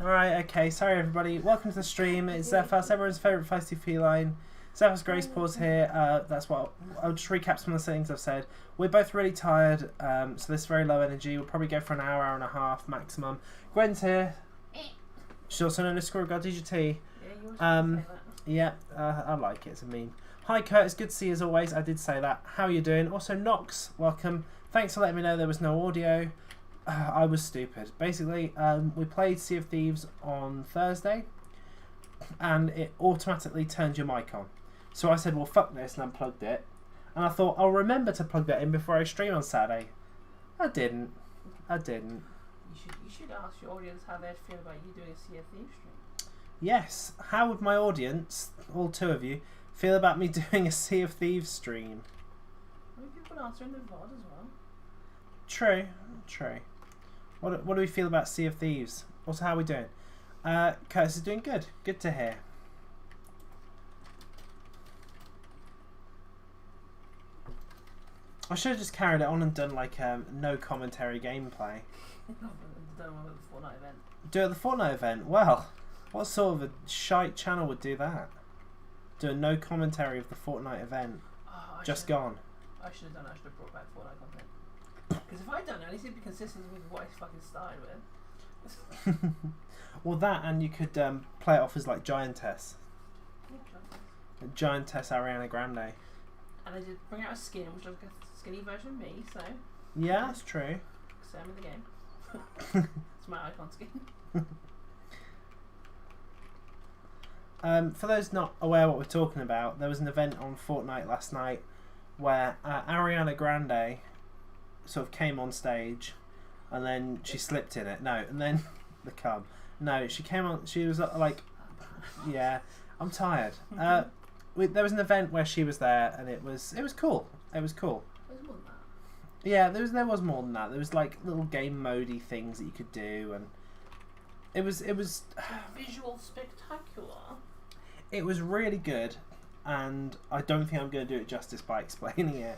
Alright, okay, sorry everybody. Welcome to the stream. It's Zephas, everyone's favourite feisty feline. Zephas Grace Paws here. That's what I'll just recap some of the things I've said. We're both really tired, so this is very low energy. We'll probably go for an hour, hour and a half maximum. Gwen's here. She's also known as Squirrel God DGT. Yeah, I like it, it's a meme. Hi Kurt, it's good to see you as always. I did say that. How are you doing? Also Nox, welcome. Thanks for letting me know there was no audio. I was stupid. Basically, we played Sea of Thieves on Thursday and it automatically turned your mic on. So I said, well, fuck this, and unplugged it. And I thought, I'll remember to plug that in before I stream on Saturday. I didn't. You should ask your audience how they'd feel about you doing a Sea of Thieves stream. Yes. How would my audience, all two of you, feel about me doing a Sea of Thieves stream? Well, people would answer in the VOD as well. True. What do we feel about Sea of Thieves? Also, how are we doing? Curtis is doing good. Good to hear. I should have just carried it on and done like no commentary gameplay. Done one at the Fortnite event. Do it at the Fortnite event? Well, what sort of a shite channel would do that? Do a no commentary of the Fortnite event. Just gone. I should have done it. I should have brought back Fortnite content. Because if I'd done it, at least it'd be consistent with what I fucking started with. Well, that, and you could play it off as like Giantess. Yeah, Giantess Ariana Grande. and I did bring out a skin, which was like a skinny version of me, so... Yeah, that's true. Same in the game. It's my icon skin. For those not aware what we're talking about, there was an event on Fortnite last night where Ariana Grande sort of came on stage and then she slipped in it. No, and then the cum. No, she came on. She was like, yeah, I'm tired. There was an event where she was there and it was cool. It was cool. There's more than that. Yeah, there was more than that. There was like little game modey things that you could do, and it was Visual spectacular. It was really good, and I don't think I'm going to do it justice by explaining it. Yeah.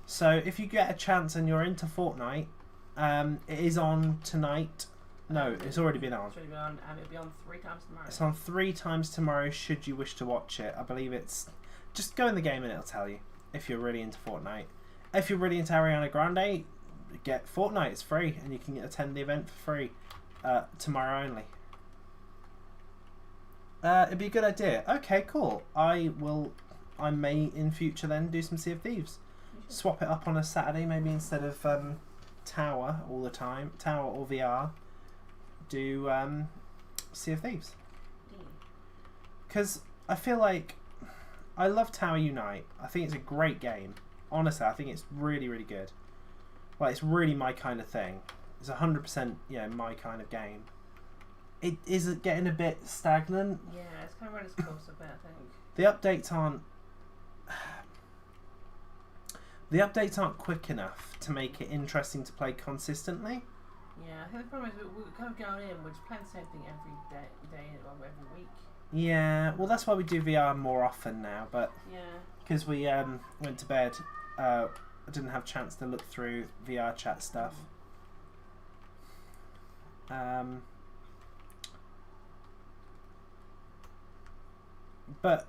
So if you get a chance and you're into Fortnite, it is on tonight. No, it's already been on. It's already been on, and it'll be on 3 times tomorrow. It's on 3 times tomorrow should you wish to watch it. I believe it's... Just go in the game and it'll tell you if you're really into Fortnite. If you're really into Ariana Grande, get Fortnite. It's free, and you can attend the event for free tomorrow only. It'd be a good idea. Okay, cool. I may in future then do some Sea of Thieves. Swap it up on a Saturday, maybe instead of Tower all the time, Tower or VR. Do Sea of Thieves. Because I feel like I love Tower Unite. I think it's a great game. Honestly, I think it's really, really good. Like, it's really my kind of thing. It's 100%, my kind of game. It is getting a bit stagnant. Yeah, it's kind of run its course a bit, I think. The updates aren't quick enough to make it interesting to play consistently. Yeah, I think the problem is we're kind of going in, we're just playing the same thing every day or every week. Yeah, well that's why we do VR more often now, but yeah, because we went to bed, I didn't have a chance to look through VR chat stuff. But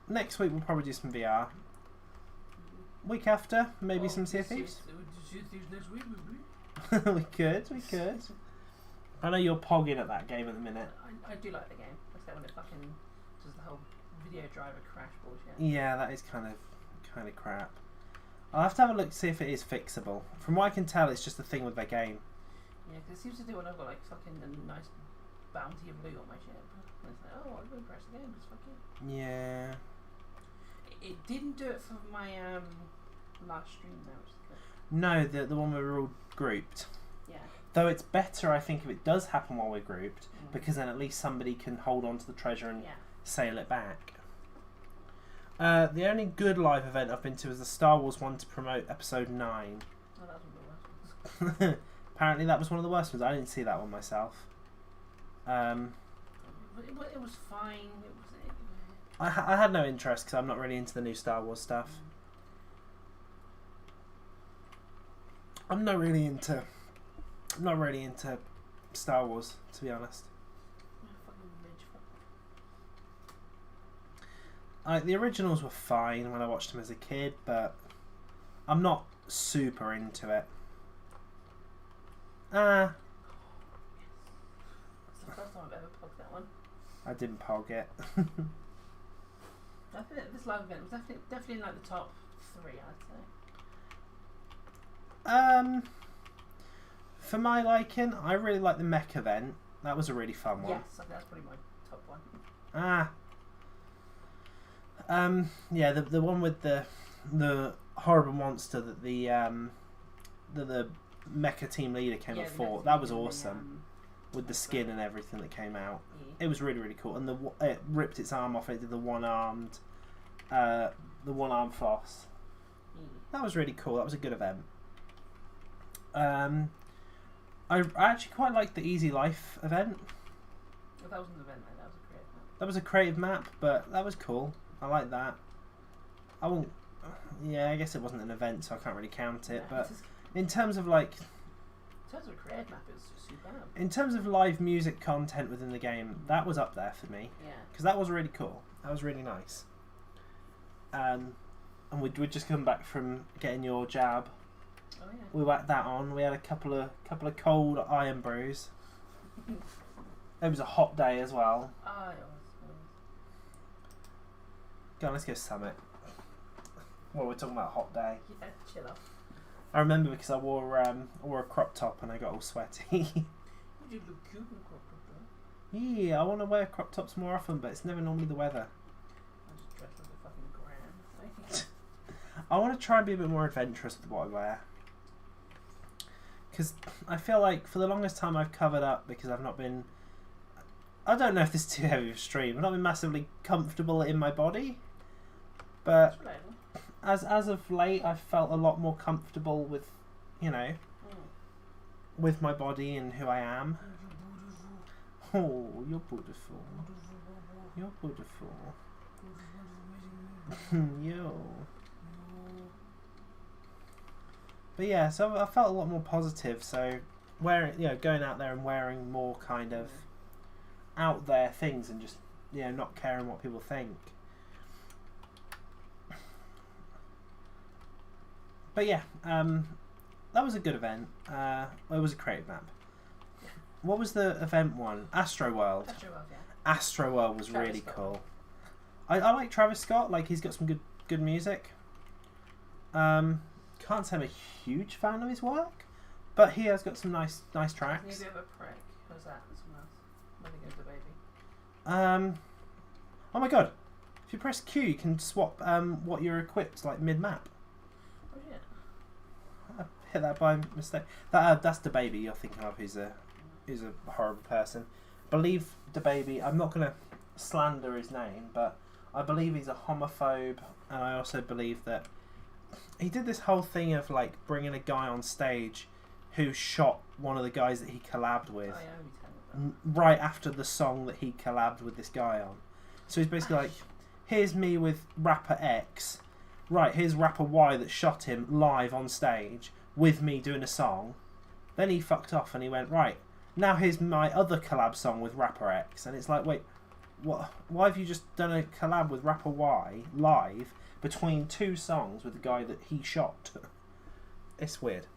next week we'll probably do some VR. Week after, maybe some Sea of Thieves. next week, we could. I know you're pogging at that game at the minute. I do like the game, except when it fucking does the whole video driver crash bullshit. Yeah, that is kind of crap. I'll have to have a look to see if it is fixable. From what I can tell, it's just a thing with their game. Yeah, because it seems to do when I've got like fucking a nice bounty of loot on my ship. And it's like, oh, I'm going to press the game, because fuck it. Yeah. It didn't do it for my last stream though, which is good. No, the one where we're all grouped. Yeah. Though it's better, I think, if it does happen while we're grouped, because then at least somebody can hold on to the treasure and sail it back. The only good live event I've been to is the Star Wars one to promote Episode 9. Oh, that was one of the worst ones. Apparently that was one of the worst ones. I didn't see that one myself. It was fine. I had no interest because I'm not really into the new Star Wars stuff. I'm not really into Star Wars, to be honest. the originals were fine when I watched them as a kid, but I'm not super into it. It's the first time I've ever pogged that one. I didn't pog it. I think this live event was definitely in like the top 3, I'd say. For my liking, I really like the mech event. That was a really fun one. Yes, I think that's probably my top one. Yeah, the one with the horrible monster that the mecha team leader came and fought. That was awesome. With the skin and everything that came out. Yeah. It was really, really cool. And it ripped its arm off and it did the one-arm floss. Yeah. That was really cool. That was a good event. I actually quite liked the Easy Life event. Well, that wasn't an event, though. That was a creative map. That was a creative map, but that was cool. I like that. I won't... Yeah, I guess it wasn't an event, so I can't really count it. Yeah, but in terms of like... In terms of a creative map, it was superb. In terms of live music content within the game, that was up there for me. Yeah. Because that was really cool. That was really nice. And we'd just come back from getting your jab. Oh yeah. We whacked that on. We had a couple of cold iron brews. It was a hot day as well. Oh, it was. Go on, let's go summit. Well, we're talking about hot day. Yeah, chill out. I remember because I wore a crop top and I got all sweaty. You did look cute in a crop top though. Yeah, I want to wear crop tops more often, but it's never normally the weather. I just dress like a fucking grand. I want to try and be a bit more adventurous with what I wear. Because I feel like for the longest time I've covered up because I've not been... I don't know if this is too heavy of a stream. I've not been massively comfortable in my body. But as of late, I've felt a lot more comfortable with, with my body and who I am. Oh, you're beautiful. You're beautiful. Yo. But yeah, so I felt a lot more positive. So going out there and wearing more kind of out there things and just not caring what people think. But yeah, that was a good event. It was a creative map. What was the event one? Astroworld. Astroworld, yeah. Astroworld was Travis really Scott. cool. I like Travis Scott. Like, he's got some good music. Can't say I'm a huge fan of his work, but he has got some nice tracks. He's a bit of a prick. Who's that? Someone else. When they go to the baby. Oh my god! If you press Q, you can swap what you're equipped like mid map. Oh yeah. I hit that by mistake. That's the baby you're thinking of. He's a horrible person. Believe the baby. I'm not gonna slander his name, but I believe he's a homophobe, and I also believe that he did this whole thing of like bringing a guy on stage who shot one of the guys that he collabed with. Oh yeah, right after the song that he collabed with this guy on. So he's basically like, here's me with rapper X, right, here's rapper Y that shot him live on stage with me doing a song. Then he fucked off and he went, right, now here's my other collab song with rapper X. And it's like, wait, what? Why have you just done a collab with rapper Y live between two songs with the guy that he shot? It's weird.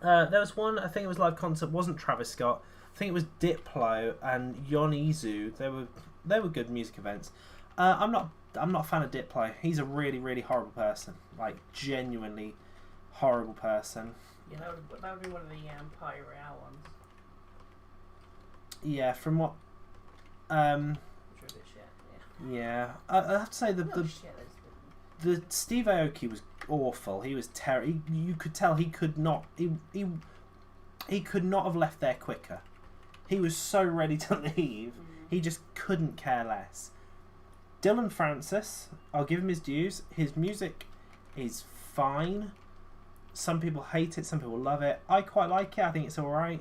There was one, I think it was live concert, wasn't Travis Scott. I think it was Diplo and Yonizu. They were good music events. I'm not a fan of Diplo. He's a really, really horrible person. Like, genuinely horrible person. Yeah, that would be one of the Party Royale ones. Yeah, from what... Which are a bit shit, yeah. I have to say the Steve Aoki was awful. He was terrible. You could tell he could not... He could not have left there quicker. He was so ready to leave. He just couldn't care less. Dylan Francis, I'll give him his dues. His music is fine. Some people hate it, some people love it. I quite like it. I think it's alright.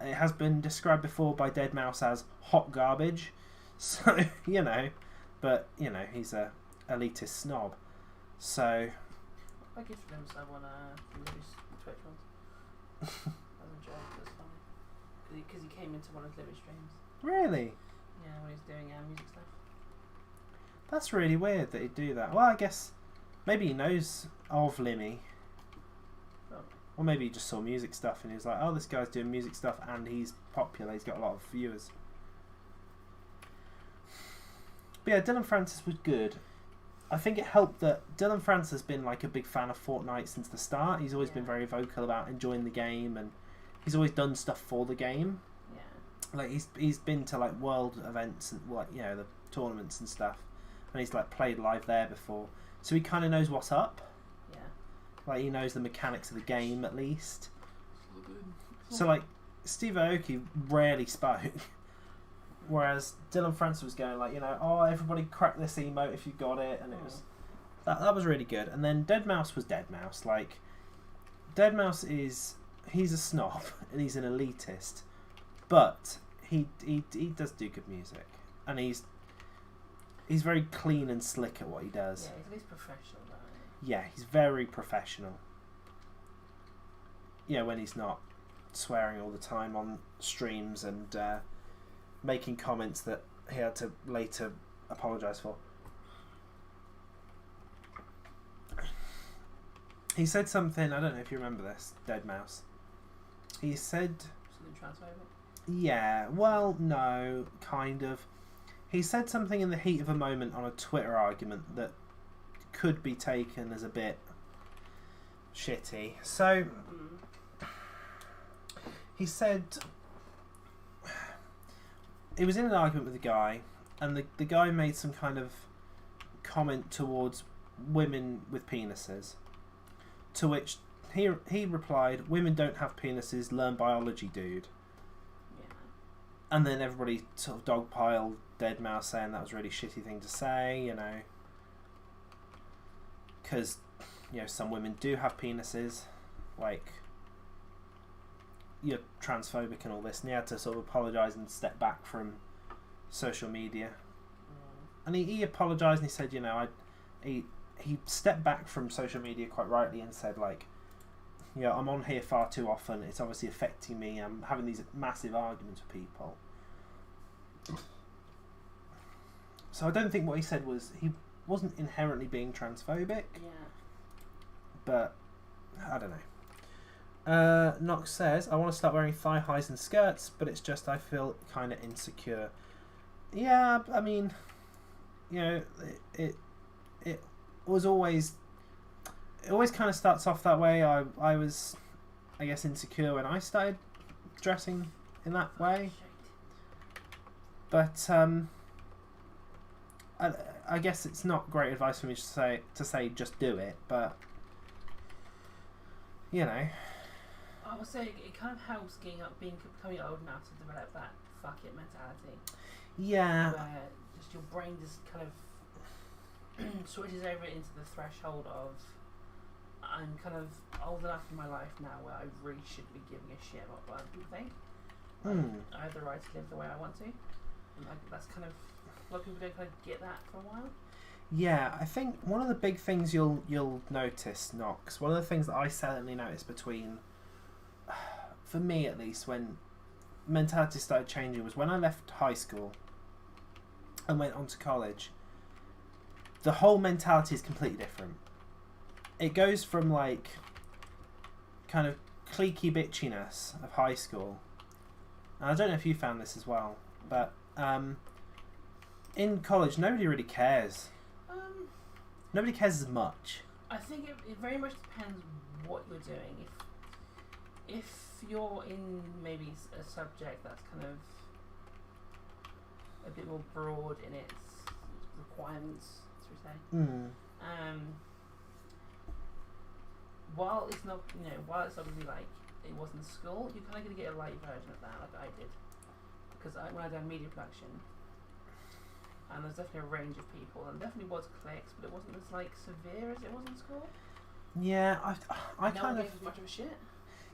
It has been described before by Deadmau5 as hot garbage. So, but, he's a elitist snob. So... I gifted him someone from Louis' Twitch ones. As a joke, it was funny. Because he came into one of Louis' streams. Really? Yeah, when he was doing music stuff. That's really weird that he'd do that. Well, I guess maybe he knows of Limmy. Or maybe he just saw music stuff and he was like, oh, this guy's doing music stuff and he's popular, he's got a lot of viewers. But yeah, Dylan Francis was good. I think it helped that Dylan Francis has been like a big fan of Fortnite since the start. He's always been very vocal about enjoying the game, and he's always done stuff for the game. Yeah. Like he's been to like world events and like the tournaments and stuff, and he's like played live there before, so he kind of knows what's up. Like he knows the mechanics of the game at least. So like Steve Aoki rarely spoke, whereas Dylan Francis was going like oh, everybody crack this emote if you got it, and it was that was really good. And then Deadmau5 was Deadmau5. Like Deadmau5 he's a snob and he's an elitist, but he does do good music, and he's very clean and slick at what he does. Yeah, he's at least professional. Yeah, he's very professional. Yeah, when he's not swearing all the time on streams and making comments that he had to later apologise for. He said something, I don't know if you remember this, Deadmau5. He said... Something transphobic? Yeah, well, no, kind of. He said something in the heat of a moment on a Twitter argument that could be taken as a bit shitty. So he said he was in an argument with a guy, and the guy made some kind of comment towards women with penises, to which he replied, "Women don't have penises, learn biology, dude." Yeah. And then everybody sort of dogpiled Deadmau5 saying that was a really shitty thing to say, because some women do have penises, like you're transphobic and all this, and he had to sort of apologise and step back from social media. And he apologised and he said, he stepped back from social media quite rightly and said like, I'm on here far too often, it's obviously affecting me, I'm having these massive arguments with people. So I don't think what he said was, he wasn't inherently being transphobic. Yeah. But I don't know. Nox says, I want to start wearing thigh highs and skirts, but it's just I feel kind of insecure. Yeah, I mean, it was always, it always kind of starts off that way. I was, I guess, insecure when I started dressing in that way. But I guess it's not great advice for me to say just do it, but I would say it kind of helps becoming old enough to develop that fuck it mentality. Yeah. Where just your brain just kind of switches over into the threshold of, I'm kind of old enough in my life now where I really should be giving a shit about what other people think. I have the right to live the way I want to. And that's kind of, a lot of people don't kind of get that for a while. Yeah, I think one of the big things you'll notice, Nox, one of the things that I certainly noticed between, for me at least, when mentality started changing was when I left high school and went on to college. The whole mentality is completely different. It goes from like kind of cliquey bitchiness of high school, and I don't know if you found this as well, but in college nobody really cares. Nobody cares as much. I think it very much depends what you're doing. If you're in maybe a subject that's kind of a bit more broad in its requirements, as we say. While it's not, while it's obviously like it wasn't school, you're kind of going to get a light version of that, like I did, because when I done media production, and there's definitely a range of people, and definitely was cliques, but it wasn't as like severe as it was in school. Yeah, I no kind one of. gave as much of a shit.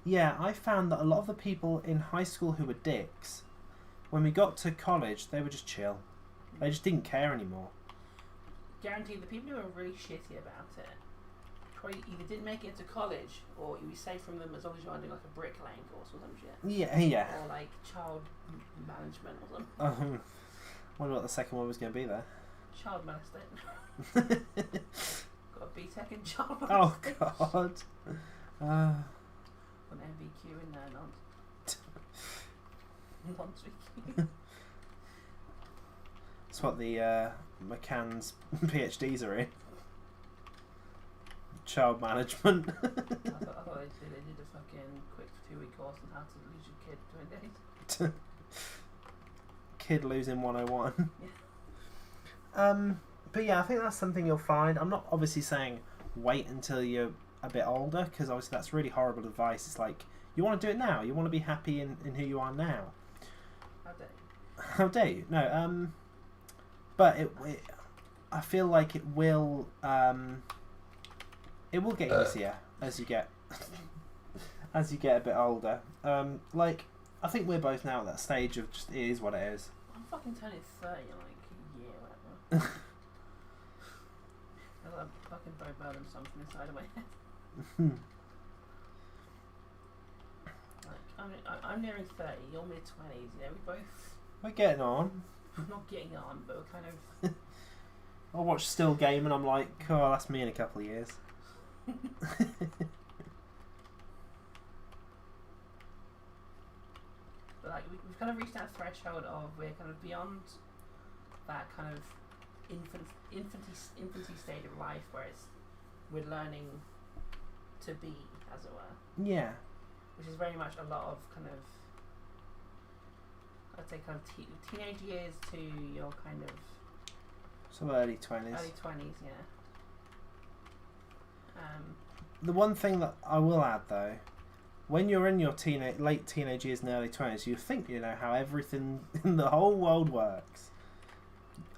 Yeah, I found that a lot of the people in high school who were dicks, when we got to college, they were just chill. They just didn't care anymore. Guaranteed, the people who were really shitty about it probably either didn't make it into college, or you'd be safe from them as long as you weren't doing like a bricklaying course or some shit. Yeah. Or like child management or something. Wonder what the second one was going to be there. child molesting. Got a BTEC in child molesting. Oh God. An MVQ in there, non-speaking. That's what the McCann's PhDs are in. Child management. I thought they did a fucking quick 2-week course on how to lose your kid in 20 days. Kid losing 101. Yeah. But yeah, I think that's something you'll find. I'm not obviously saying wait until you're a bit older, because obviously that's really horrible advice. It's like, you want to do it now. You want to be happy in who you are now. How dare you? How dare you? No, but I feel like it will get easier as you get as you get a bit older. Like, I think we're both now at that stage of just, it is what it is. I'm fucking turning 30 in like a year, whatever. I got a fucking Bo Burnham something inside of my head. Like, I'm nearing 30, you're mid-20s, you know, We're getting on. we're not getting on, but we're kind of... I watch Still Game and I'm like, oh, that's me in a couple of years. But like, we've kind of reached that threshold of we're kind of beyond that kind of infancy state of life where we're learning to be, as it were. Yeah. Which is very much a lot of kind of, I'd say kind of teenage years to your kind of So early 20s. early 20s, yeah. The one thing that I will add though, when you're in your late teenage years and early 20s, you think you know how everything in the whole world works.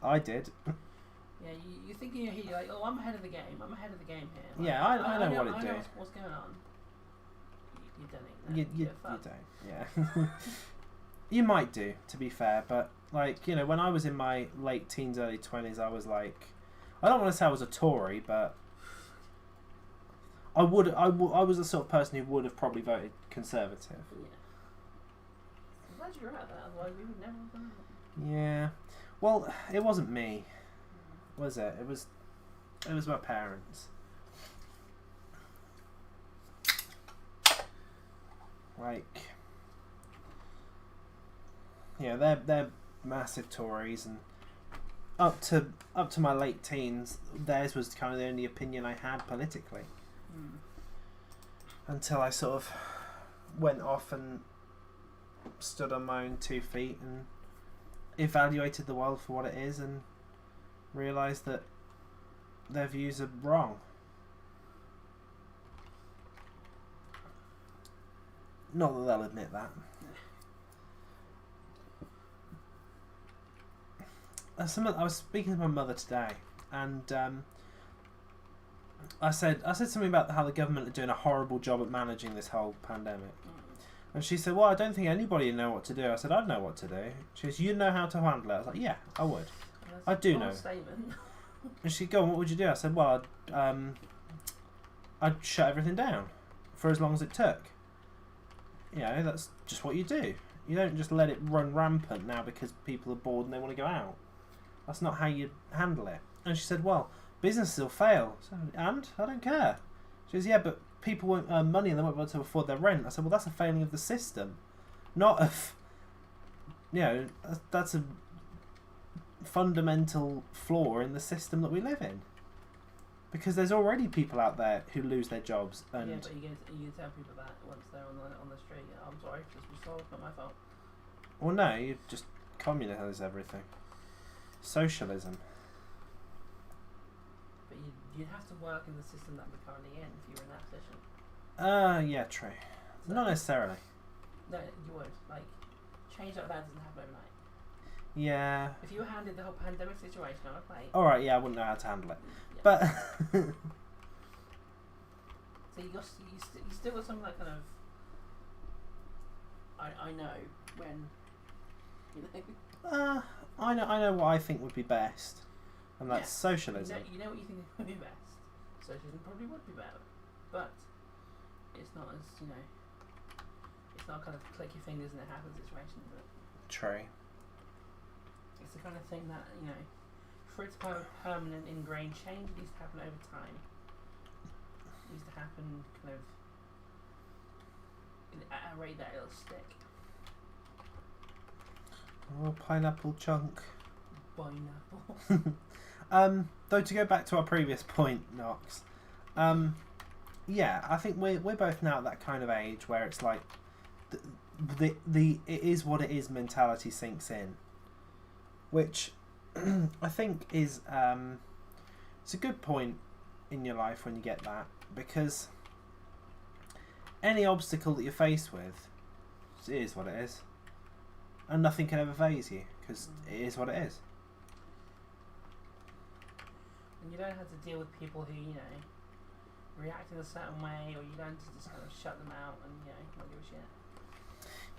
I did. Yeah, you think in your head, you're like, oh, I'm ahead of the game. I'm ahead of the game here. Like, Yeah, I know what it I do. know what's going on. You don't even You don't, yeah. You might do, to be fair, but like, you know, when I was in my late teens, early 20s, I was like, I don't want to say I was a Tory, but I was the sort of person who would have probably voted Conservative. Yeah. I'm glad you're at that, otherwise we would never have done that. Yeah. Well, it wasn't me, was it? It was my parents. Like, yeah, they're massive Tories, and up to my late teens, theirs was kind of the only opinion I had politically. Until I sort of went off and stood on my own 2 feet and evaluated the world for what it is and realised that their views are wrong. Not that they'll admit that. I was speaking to my mother today, and I said something about how the government are doing a horrible job at managing this whole pandemic. And she said, well, I don't think anybody know what to do. I said, I'd know what to do. She goes, you know how to handle it? I was like, yeah, I would. I do know. Statement. And she'd go, what would you do? I said, well, I'd shut everything down for as long as it took. You know, that's just what you do. You don't just let it run rampant now because people are bored and they want to go out. That's not how you handle it. And she said, well, businesses will fail. So, and? I don't care. She goes, yeah, but people won't earn money and they won't be able to afford their rent. I said, well, that's a failing of the system. Not of... You know, that's a fundamental flaw in the system that we live in. Because there's already people out there who lose their jobs. And yeah, but you tell people that once they're on the street. I'm sorry, just be solved, not my fault. Well, no, you just communise everything. Socialism. But you'd have to work in the system that we're currently in if you were in that position. Yeah, true. So not necessarily. No, you would. Like, change like that doesn't happen overnight. Yeah. If you were handed the whole pandemic situation on a plate... Alright, yeah, I wouldn't know how to handle it. Yeah. But... So you still got some like kind of... I know when... You know... I know what I think would be best. And that's socialism. You know what you think would be best. Socialism probably would be better. But it's not as, you know... It's not kind of click your fingers and it happens situation, is it? True. It's the kind of thing that, you know, for it to kind of permanent ingrained change, it needs to happen over time. It needs to happen kind of at a rate that it'll stick. Oh, pineapple chunk. Pineapple. Though to go back to our previous point, Knox, yeah, I think we're both now at that kind of age where it's like the it is what it is mentality sinks in, which I think is it's a good point in your life when you get that, because any obstacle that you're faced with, it is what it is, and nothing can ever faze you because it is what it is. And you don't have to deal with people who, you know, react in a certain way, or you don't just kind of shut them out and, you know, not give a shit.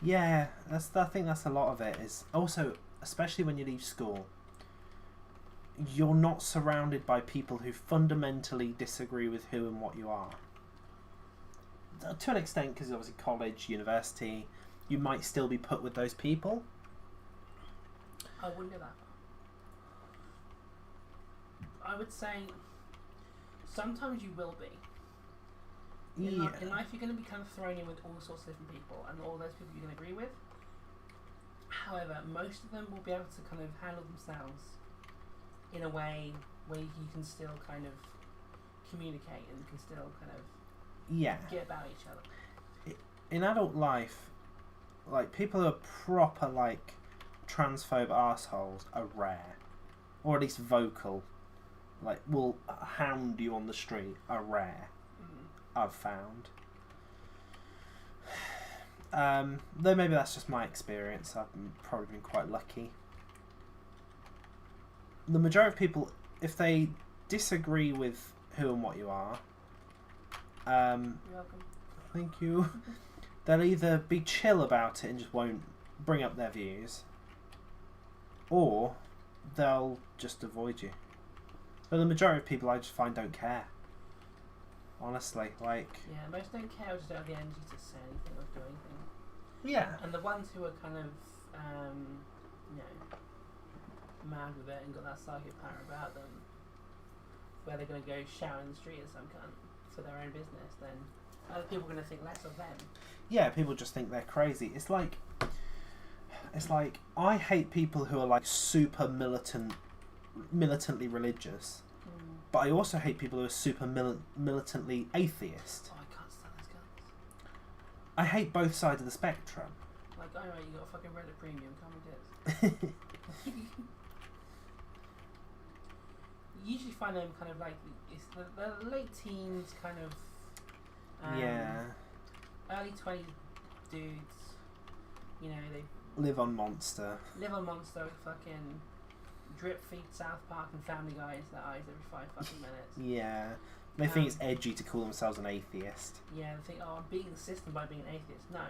Yeah, I think that's a lot of it. Is also, especially when you leave school, you're not surrounded by people who fundamentally disagree with who and what you are. To an extent, because obviously college, university, you might still be put with those people. I wouldn't go that far. I would say sometimes you will be. In life, you're going to be kind of thrown in with all sorts of different people, and all those people you can agree with. However, most of them will be able to kind of handle themselves in a way where you can still kind of communicate and can still kind of get about each other. In adult life, like, people who are proper, like, transphobe arseholes are rare, or at least vocal. Like, will hound you on the street are rare. I've found. Though maybe that's just my experience. I've probably been quite lucky. The majority of people, if they disagree with who and what you are, You're welcome. thank you. They'll either be chill about it and just won't bring up their views, or they'll just avoid you. But the majority of people I just find don't care. Honestly, like... Yeah, most don't care, or just don't have the energy to say anything or do anything. Yeah. And the ones who are kind of, you know, mad with it and got that psychic power about them, where they're going to go shout in the street at some cunt for their own business, then other people are going to think less of them. Yeah, people just think they're crazy. It's like I hate people who are like super militantly religious, but I also hate people who are super militantly atheist. Oh, I can't stand those guys. I hate both sides of the spectrum. Like, alright, you got a fucking Reddit premium, come and get it. You usually find them kind of like, it's the late teens, kind of, yeah, early 20s dudes, you know, they live on Monster, fucking drip feed South Park and Family Guy into their eyes every 5 fucking minutes. Yeah, they think it's edgy to call themselves an atheist. Yeah, they think, oh, I'm beating the system by being an atheist. No,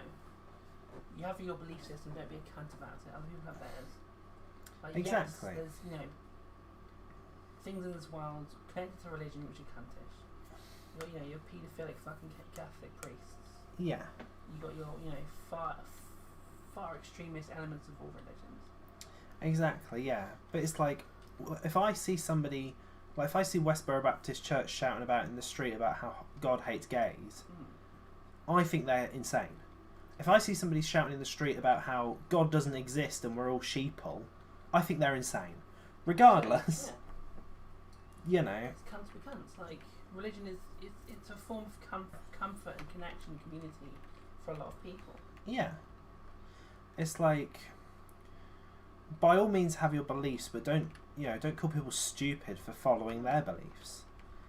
you have your belief system, don't be a cunt about it. Other people have theirs. Like, Exactly. Yes, there's, you know, things in this world connected to religion which are cuntish. You know, your paedophilic fucking Catholic priests. Yeah. You got your, you know, far extremist elements of all religions. Exactly, yeah. But it's like, if I see somebody, like if I see Westboro Baptist Church shouting about in the street about how God hates gays, I think they're insane. If I see somebody shouting in the street about how God doesn't exist and we're all sheeple, I think they're insane. Regardless, you know. It's cunts be cunts. Like, religion it's a form of comfort and connection and community for a lot of people. Yeah. It's like, by all means have your beliefs, but don't call people stupid for following their beliefs.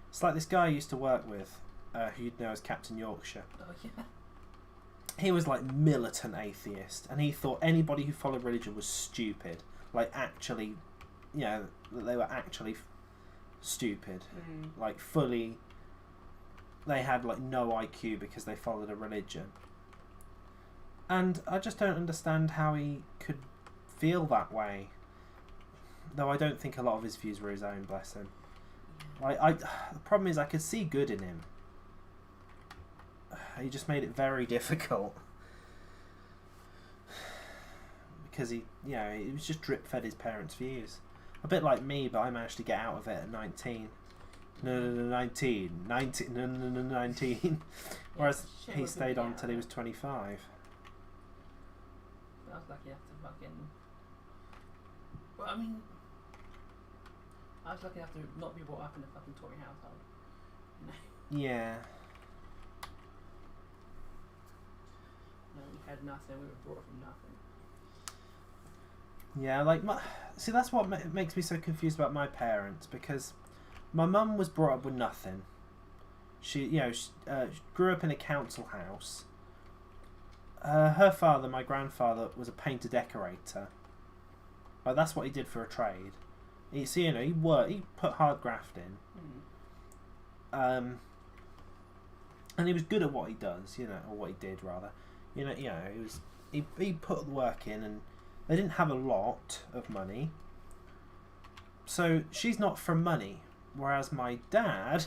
It's like this guy I used to work with, who you'd know as Captain Yorkshire. Oh yeah. He was like militant atheist, and he thought anybody who followed religion was stupid. Like, actually, you know, that they were actually stupid. Like, fully, they had like no IQ because they followed a religion. And I just don't understand how he could feel that way. Though I don't think a lot of his views were his own, bless him. Like, the problem is I could see good in him. He just made it very difficult. Because he was just drip fed his parents' views. A bit like me, but I managed to get out of it at 19. No, 19. 19. No, 19. Whereas he stayed on until he was 25. I was lucky enough to fucking... Well, I mean... I was lucky enough to not be brought up in a fucking Tory household. Yeah. No, we had nothing. We were brought up from nothing. Yeah, like see, that's what makes me so confused about my parents, because my mum was brought up with nothing. She grew up in a council house. Her father, my grandfather, was a painter decorator. Like, that's what he did for a trade. He worked. He put hard graft in. And he was good at what he does, or what he did rather. He put the work in, and they didn't have a lot of money. So she's not from money, whereas my dad,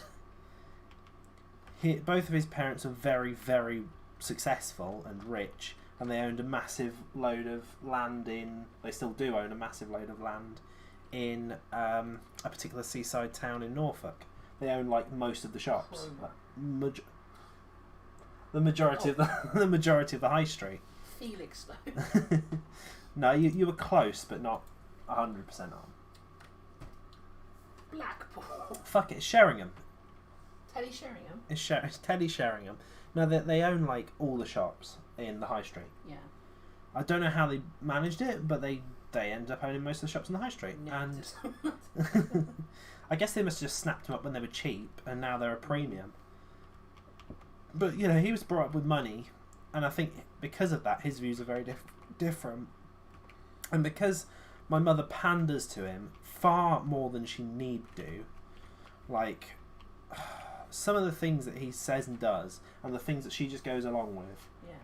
both of his parents are very, very successful and rich, and they owned a massive load of land they still do own a massive load of land in a particular seaside town in Norfolk. They own like most of the shops. The majority of the majority of the high street. Felix, though. No, you were close, but not 100% on. Blackpool. Fuck it, Sheringham. Teddy Sheringham. It's Teddy Sheringham. No, they own like all the shops in the high street. Yeah. I don't know how they managed it, but they ended up owning most of the shops in the high street. No, and I guess they must have just snapped them up when they were cheap, and now they're a premium. But he was brought up with money, and I think because of that, his views are very different. And because my mother panders to him far more than she need do, like some of the things that he says and does, and the things that she just goes along with. Yeah.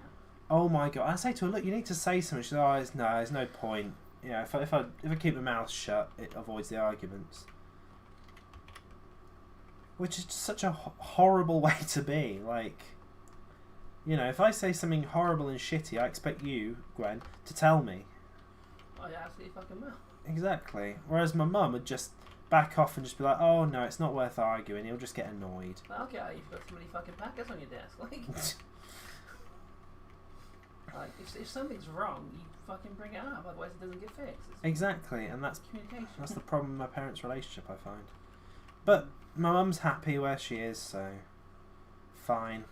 Oh my god! I say to her, "Look, you need to say something." She's like, "Oh, there's no point. If I keep my mouth shut, it avoids the arguments." Which is such a horrible way to be. Like, if I say something horrible and shitty, I expect you, Gwen, to tell me. Oh, yeah, absolutely fucking will. Exactly. Whereas my mum would just back off and just be like, "Oh no, it's not worth arguing. He'll just get annoyed." Well, okay, you've got so many fucking packets on your desk. Like, if something's wrong, you fucking bring it up. Otherwise, it doesn't get fixed. Exactly, and that's communication. That's the problem with my parents' relationship, I find. But my mum's happy where she is, so fine,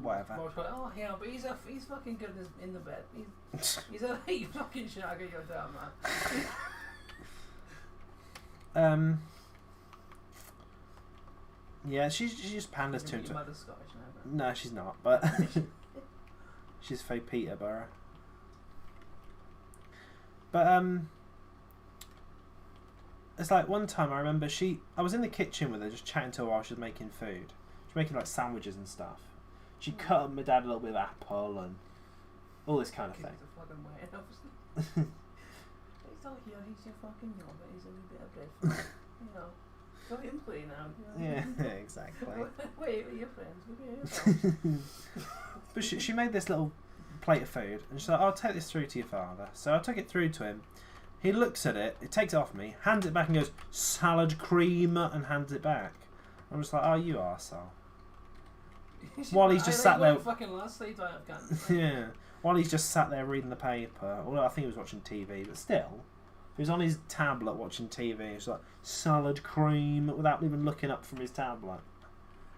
whatever. Oh yeah, but he's fucking good in the bed. He's a hey, fucking shagger, you're dumb, man. Yeah, she just panders to him. Your mother's Scottish now, but... No, she's not, but she's faux Peterborough. But it's like one time I remember I was in the kitchen with her just chatting to her while she was making food. She was making like sandwiches and stuff. She cut up my dad a little bit of apple and all this kind of thing. He's a fucking way, obviously. He's not here, he's your fucking job, but he's a wee bit of bread. Go and play now. Yeah, exactly. Wait, are your friends? But she made this little plate of food and she's like, "I'll take this through to your father." So I took it through to him. He looks at it, takes it off me, hands it back and goes, "Salad cream," and hands it back. I'm just like, "Oh, you arsehole." While he's just sat there. Yeah. While he's just sat there reading the paper. Although I think he was watching TV, but still. He was on his tablet watching TV. It's like, "Salad cream," without even looking up from his tablet.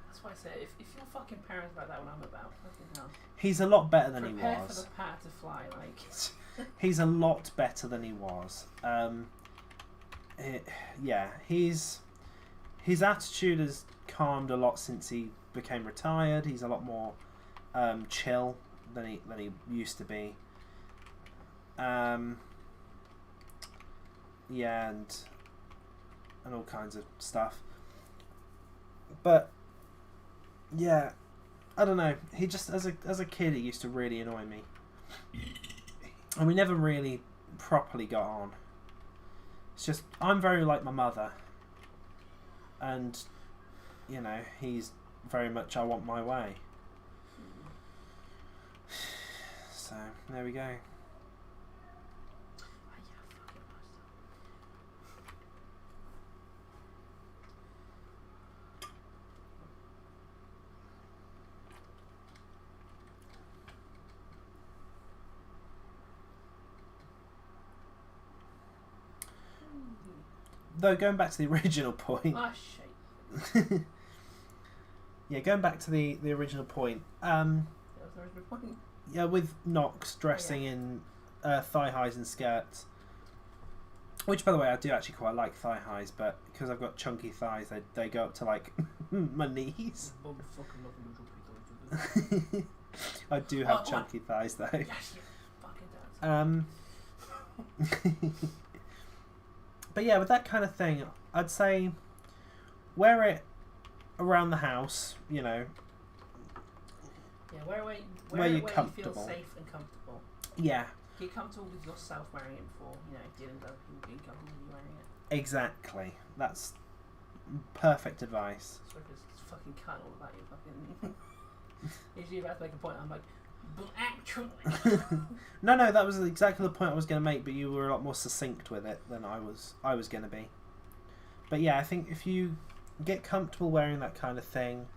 That's why I say, if your fucking parents like that, what I'm about, fucking hell. He's a lot better than he Prepare was. for the pat to fly, like. He's a lot better than he was. His attitude has calmed a lot since he became retired. He's a lot more chill than he used to be. Yeah, and all kinds of stuff. But yeah, I don't know. He just as a kid, he used to really annoy me. And we never really properly got on. It's just, I'm very like my mother. And, he's very much, I want my way. So, there we go. though, going back to the original point. Ah, shit. Yeah, going back to the original point. That was the original point. Yeah, with Nox dressing in thigh highs and skirts. Which, by the way, I do actually quite like thigh highs, but because I've got chunky thighs, they go up to like my knees. I do have chunky thighs though. Yes, you fucking does. But yeah, with that kind of thing, I'd say wear it around the house, you know. Yeah, where you're you comfortable. feel safe and comfortable. Yeah. Get comfortable with yourself wearing it before, you know, dealing with other people being comfortable with you wearing it. Exactly. That's perfect advice. Sorry if it's fucking cut all about you fucking... Usually about to make a point, I'm like, but actually... No, that was exactly the point I was going to make, but you were a lot more succinct with it than I was going to be. But yeah, I think if you get comfortable wearing that kind of thing,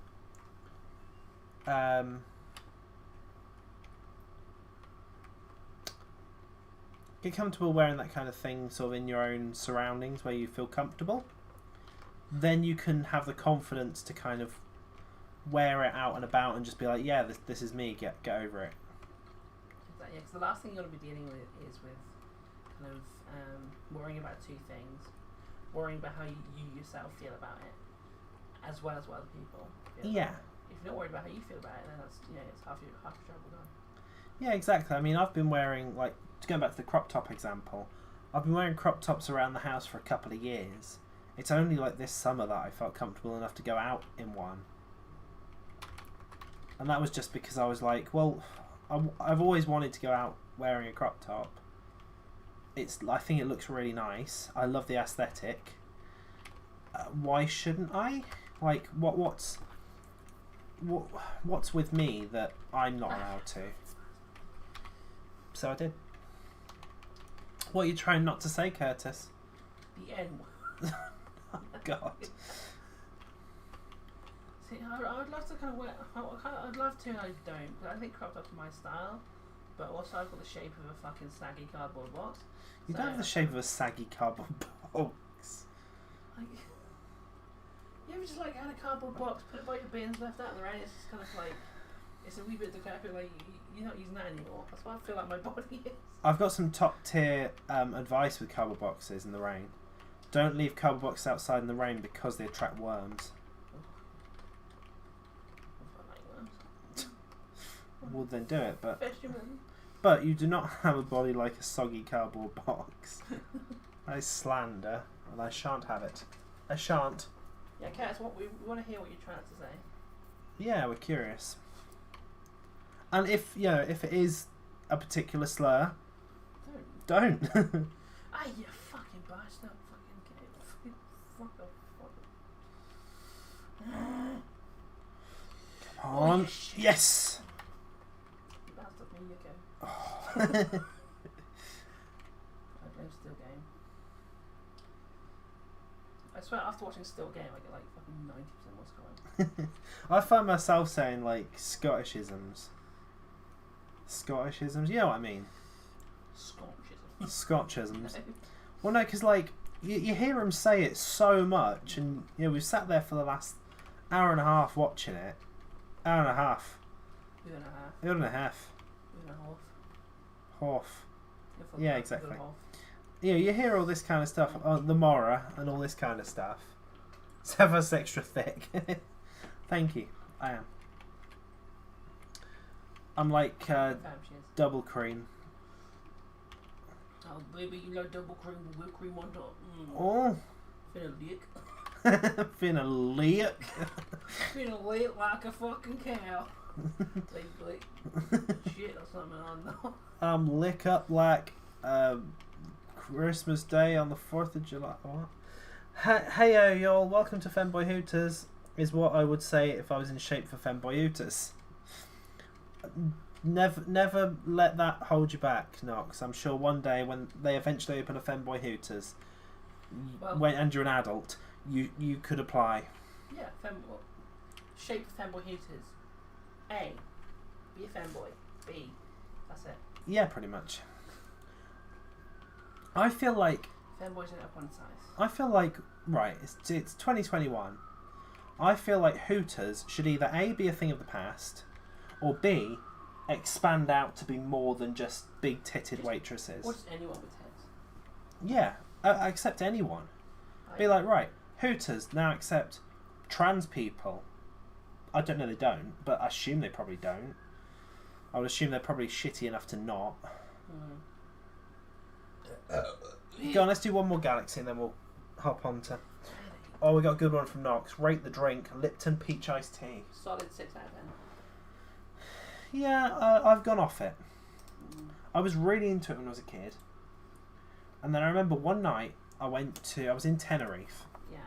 get comfortable wearing that kind of thing sort of in your own surroundings where you feel comfortable, then you can have the confidence to kind of wear it out and about and just be like, yeah, this is me, get over it. Yeah, because the last thing you're going to be dealing with is with kind of worrying about two things. Worrying about how you yourself feel about it, as well as what other people feel Yeah. about it. If you're not worried about how you feel about it, then that's, you know, it's half your trouble done. Yeah, exactly. I mean, I've been wearing, like, going back to the crop top example, I've been wearing crop tops around the house for a couple of years. It's only like this summer that I felt comfortable enough to go out in one. And that was just because I was like, well, I've always wanted to go out wearing a crop top. I think it looks really nice. I love the aesthetic. Why shouldn't I? Like, what's with me that I'm not allowed to? So I did. What are you trying not to say, Curtis? The N word. Oh, God. See, I would love to kind of wear. I'd love to, and I don't. But I think crop top's my style. But also, I've got the shape of a fucking saggy cardboard box. You don't have the shape of a saggy cardboard box. Like, you ever just like had a cardboard box, put it by your bins, left out in the rain? It's just kind of like, it's a wee bit decrepit. Like you're not using that anymore. That's what I feel like my body is. I've got some top tier advice with cardboard boxes in the rain. Don't leave cardboard boxes outside in the rain because they attract worms. Well, then do it, but you do not have a body like a soggy cardboard box. That is slander, and I shan't have it. I shan't. Yeah, Kat, we want to hear what you're trying to say. Yeah, we're curious. And if it is a particular slur, don't. Ah, you fucking bastard! Fucking fuck off. Come on. Yes. I blame Still Game. I swear, after watching Still Game, I get like fucking 90% what's going. I find myself saying like Scottishisms. Scottishisms, you know what I mean? Scotchisms. Well, no, because like you hear them say it so much, and we've sat there for the last hour and a half watching it. Hour and a half. Hour and a half. Half. Yeah, Yeah, exactly. Yeah, you hear all this kind of stuff, the Mora and all this kind of stuff. Sever's extra thick. Thank you. I am. I'm like double cream. Oh baby, you like double cream with whipped cream on top. Oh. Finna lick. Finna lick. Finna lick like a fucking cow. Lick. Shit or something on though. Lick up like Christmas Day on the 4th of July. What? Hey y'all, welcome to Femboy Hooters, is what I would say if I was in shape for Femboy Hooters. Never let that hold you back, Nox. I'm sure one day when they eventually open a Femboy Hooters, and you're an adult, you could apply. Yeah, shape for Femboy Hooters. A, be a femboy. B, that's it. Yeah, pretty much. I feel like Femboys don't have one size. I feel like, right, it's 2021. I feel like Hooters should either A, be a thing of the past, or B, expand out to be more than just big-titted waitresses. Or just anyone with tits. Yeah, accept anyone. Be like, right, Hooters now accept trans people. I don't know, they don't, but I assume they probably don't. I would assume they're probably shitty enough to not. Go on, let's do one more galaxy and then we'll hop on to... Oh, we got a good one from Knox. Rate the drink. Lipton Peach Iced Tea. Solid 6 out of 10. Yeah, I've gone off it. I was really into it when I was a kid. And then I remember one night I was in Tenerife. Yeah.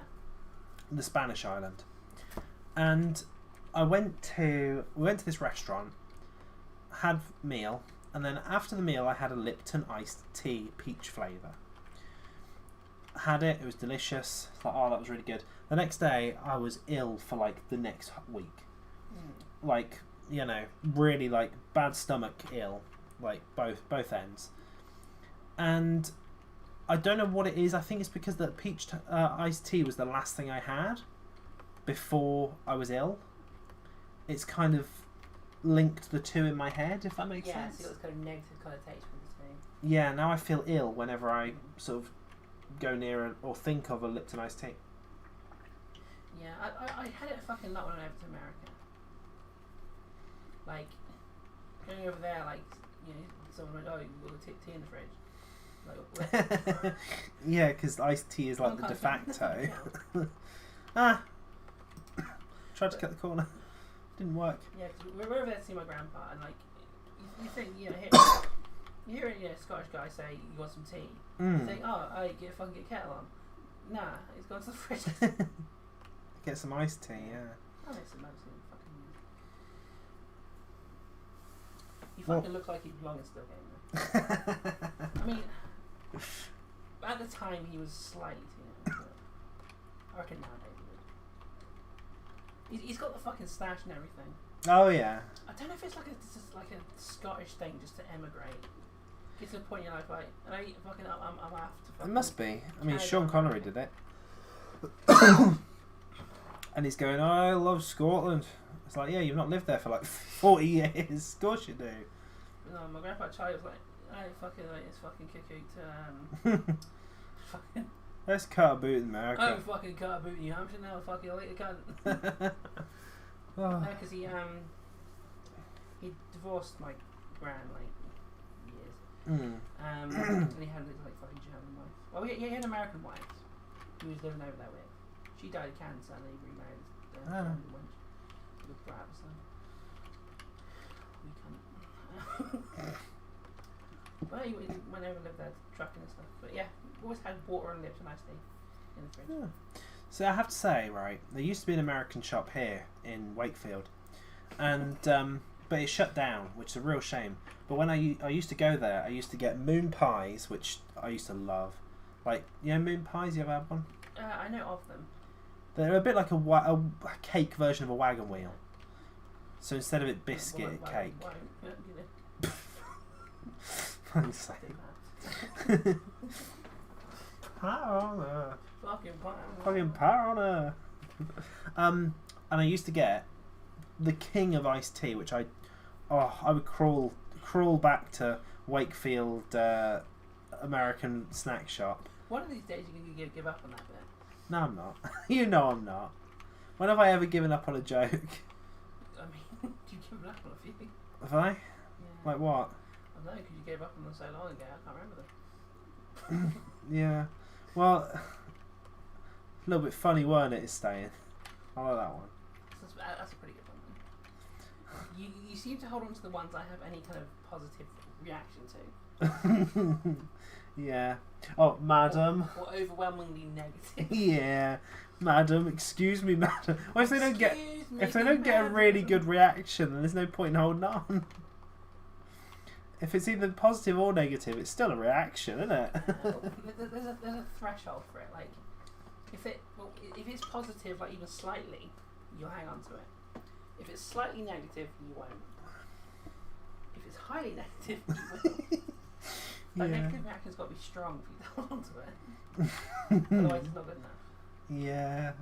The Spanish island. And we went to this restaurant, had meal, and then after the meal I had a Lipton iced tea peach flavour. Had it was delicious. Thought, oh, that was really good. The next day I was ill for like the next week. Like, you know, really like bad stomach ill, like both ends. And I don't know what it is. I think it's because the peach iced tea was the last thing I had before I was ill. It's kind of linked the two in my head, if that makes sense. Yeah, so it's kind of negative connotation with the tea. Yeah, now I feel ill whenever I sort of go near or think of a Lipton iced tea. Yeah, I had it fucking lot when I went over to America. Like, going over there, like, you know, someone went, oh, you've got a tea in the fridge. Like, yeah, because iced tea is like the de facto. Tried to cut the corner. Didn't work. Yeah, because we were over there to see my grandpa, and like, you think, you know, you hear a Scottish guy say, you want some tea? You think, oh, get a kettle on. Nah, he's gone to the fridge. Get some iced tea, yeah. That makes some absolute fucking news. He fucking looks like he belongs still game though. I mean, at the time he was slightly too young, but I reckon nowadays he would. He's got the fucking stash and everything. Oh yeah. I don't know if it's like a Scottish thing just to emigrate. Get to a point in your life like, and I'm after fucking... It must be. I mean, Sean Connery did it. And he's going, oh, I love Scotland. It's like, yeah, you've not lived there for like 40 years. Of course you do. No, my grandpa Charlie was like, hey, fucking, like, it's fucking cuckoo to, fucking... Let's cut a boot in America. Oh, fucking cut a boot in New Hampshire now, fucking later cunt. No, because he divorced my gran, like, years. And he had this, like, fucking German wife. Well, he had an American wife who he was living over there with. She died of cancer and he remarried the German wench with Brad, so... We can't... Well, he went over and lived there, trucking and stuff. But yeah, always had water and Lipton iced tea in the fridge. Yeah. So I have to say, right, there used to be an American shop here in Wakefield, and but it shut down, which is a real shame. But when I used to go there, I used to get moon pies, which I used to love. Like, you know, moon pies. You ever had one? I know of them. They're a bit like a cake version of a wagon wheel. So instead of it biscuit, cake. Fuck's sake. Power on her. Fucking power on her. And I used to get the king of iced tea, which I would crawl back to Wakefield American snack shop. One of these days you're going to give up on that bit. No, I'm not. You know I'm not. When have I ever given up on a joke? I mean, you've given up on a few. Have I? Yeah. Like what? I don't know, because you gave up on them so long ago, I can't remember them. Yeah. Well, a little bit funny, weren't it, is staying. I like that one. That's a pretty good one. You seem to hold on to the ones I have any kind of positive reaction to. Yeah. Oh, madam. Or overwhelmingly negative. Yeah. Madam, excuse me, madam. Well, if they don't get a really good reaction, then there's no point in holding on. If it's either positive or negative, it's still a reaction, isn't it? There's a threshold for it. Like, if it's positive, like even slightly, you'll hang on to it. If it's slightly negative, you won't. If it's highly negative, you will. Like, negative reaction's got to be strong for you to hold on to it. Otherwise, it's not good enough. Yeah.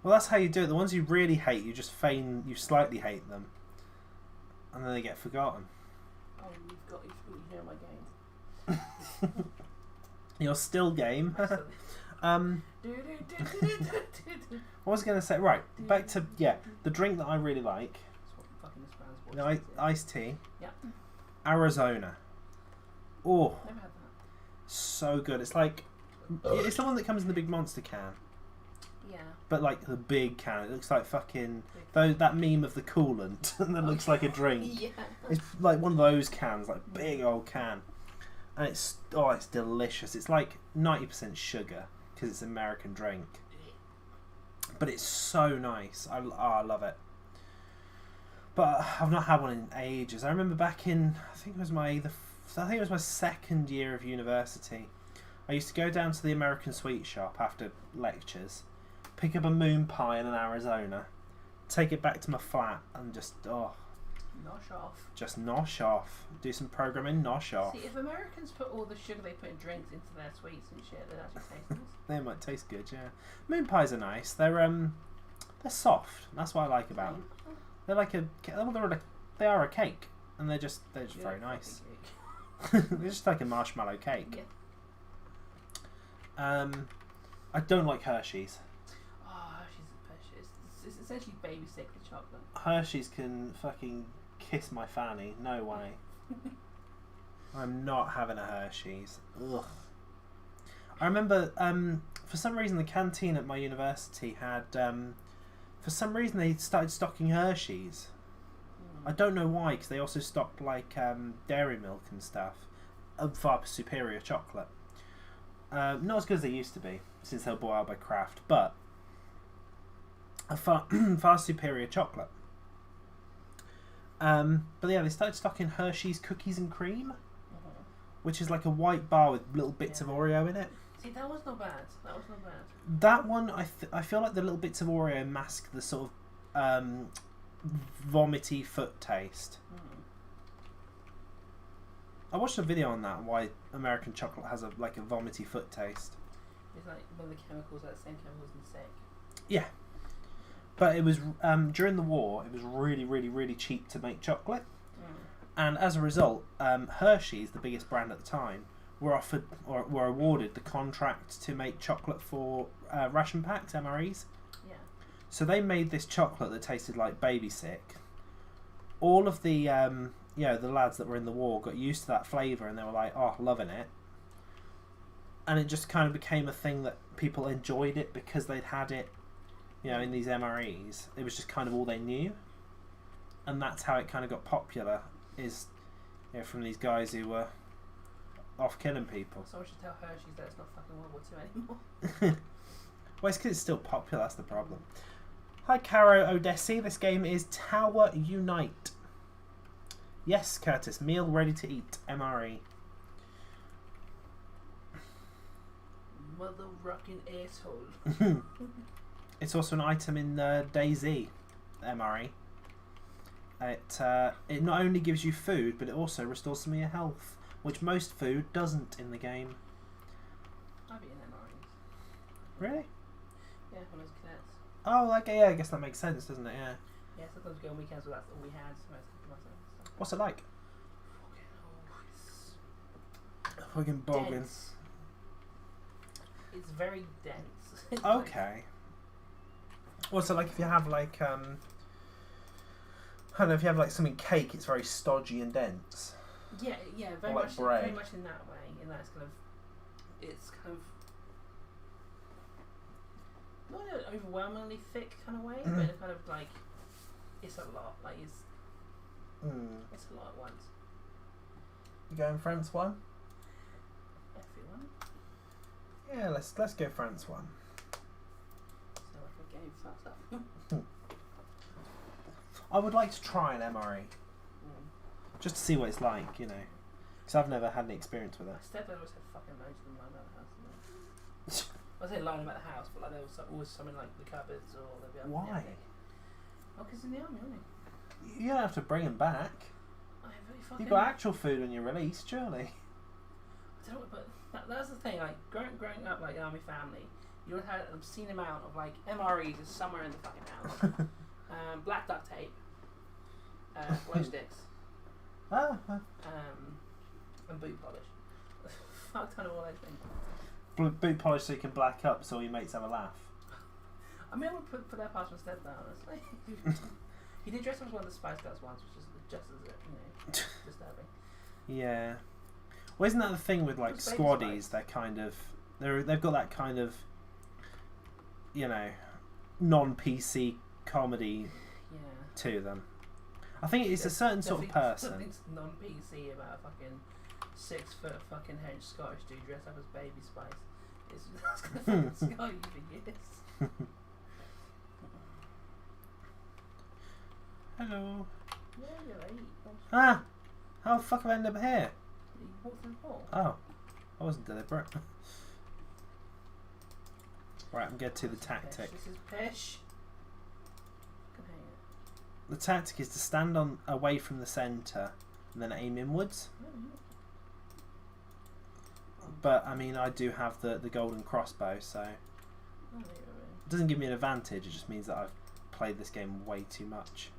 Well, that's how you do it. The ones you really hate, you just feign you slightly hate them, and then they get forgotten. Oh, you've hear my game. You're still game. What was I going to say? Right, back to the drink that I really like. Iced tea. Yeah. Arizona. Oh, Never had that. so good. It's like it's the one that comes in the big monster can. Yeah. But like the big can, it looks like fucking that meme of the coolant that looks like a drink. Yeah. It's like one of those cans, like big old can, and it's delicious. It's like 90% sugar because it's an American drink, but it's so nice. I love it. But I've not had one in ages. I remember back in I think it was my second year of university. I used to go down to the American sweet shop after lectures, pick up a moon pie and an Arizona, take it back to my flat, and just nosh off. Do some programming, nosh off. See, if Americans put all the sugar they put in drinks into their sweets and shit, they'd actually taste nice. They might taste good, yeah. Moon pies are nice. They're soft. That's what I like about them. They're like they are a cake, and they're just very nice. They're just like a marshmallow cake. Yeah. I don't like Hershey's. Oh, Hershey's. It's essentially baby sacred chocolate. Hershey's can fucking kiss my fanny. No way. I'm not having a Hershey's. Ugh. I remember for some reason the canteen at my university had for some reason they started stocking Hershey's. I don't know why, because they also stocked like dairy milk and stuff of far superior chocolate. Not as good as they used to be, since they were bought out by Kraft, but a far superior chocolate. But yeah, they started stocking Hershey's Cookies and Cream, which is like a white bar with little bits of Oreo in it. See, that was not bad. That one, I feel like the little bits of Oreo mask the sort of vomity foot taste. I watched a video on that, why American chocolate has a vomity foot taste. It's like one of the chemicals, like the same chemicals in steak. Yeah. But it was during the war, it was really, really, really cheap to make chocolate. And as a result, Hershey's, the biggest brand at the time, were awarded the contract to make chocolate for ration packs, MREs. Yeah. So they made this chocolate that tasted like baby sick. All of the the lads that were in the war got used to that flavour, and they were like, oh, loving it. And it just kind of became a thing that people enjoyed it because they'd had it, in these MREs. It was just kind of all they knew. And that's how it kind of got popular, is from these guys who were off killing people. Someone should tell Hershey's that it's not fucking World War II anymore. Well, it's because it's still popular, that's the problem. Hi, Caro Odessi. This game is Tower Unite. Yes, Curtis. Meal ready to eat. MRE. Mother rocking asshole. It's also an item in DayZ, MRE. It not only gives you food, but it also restores some of your health, which most food doesn't in the game. I've eaten MREs. Really? Yeah, when I was cadets. Oh, yeah, I guess that makes sense, doesn't it? Yeah. Yeah, sometimes we go on weekends, so that's all we had. So what's it like? It's fucking boggin. Dense. It's very dense. Okay. Well, so if you have I don't know, if you have something cake, it's very stodgy and dense. Yeah, very much in that way. In that it's kind of not in an overwhelmingly thick kind of way, but it's kind of it's a lot. It's a lot at once. You going France one? Everyone. Yeah, let's go France one. So a game fucked up. I would like to try an MRE. Just to see what it's like, because I've never had any experience with it. My stepdad always had fucking loads of them lying about the house. I say lying about the house, but there was always something like the cupboards or they'd be up. Why? Oh, because in the army, aren't you don't have to bring them back. You've got actual food when you're released, surely. I don't know, but that's the thing. Like growing up like army family, you would have had an obscene amount of like MREs just somewhere in the fucking house. Black duct tape, glow sticks, and boot polish. Fuck ton of all those things. Boot polish so you can black up so your mates have a laugh. I mean, I would put that past my stepdad, honestly. He did dress up as one of the Spice Girls once, which is just as disturbing. Yeah. Well, isn't that the thing with like squaddies? They're kind of they've got that kind of, you know, non-PC comedy to them. I think it's a certain sort of person. Something's non-PC about a fucking 6 foot fucking hench Scottish dude dressed up as Baby Spice. That's gonna fucking scar you for years. Hello. Yeah, you're late. Ah! How the fuck have I ended up here? You walked through the wall. Oh. I wasn't deliberate. Right, I'm going to the tactic. This is pish. I can hate it. The tactic is to stand on away from the centre and then aim inwards. But, I mean, I do have the golden crossbow, so it doesn't give me an advantage, it just means that I've played this game way too much.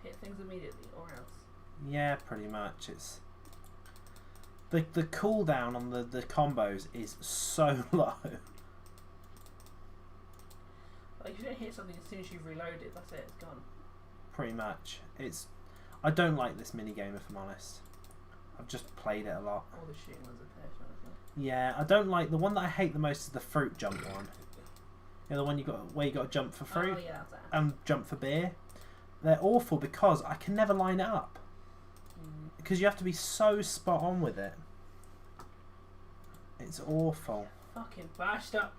Hit things immediately, or else. Yeah, pretty much. It's the cooldown on the combos is so low. Like if you don't hit something as soon as you've reloaded, that's it. It's gone. Pretty much. I don't like this minigame, if I'm honest. I've just played it a lot. All the shooting ones are pish, honestly. Yeah, I don't like the one that I hate the most is the fruit jump one. You know, the one where you got to jump for fruit and jump for beer. They're awful because I can never line it up. Because you have to be so spot on with it. It's awful. Fucking bashed up.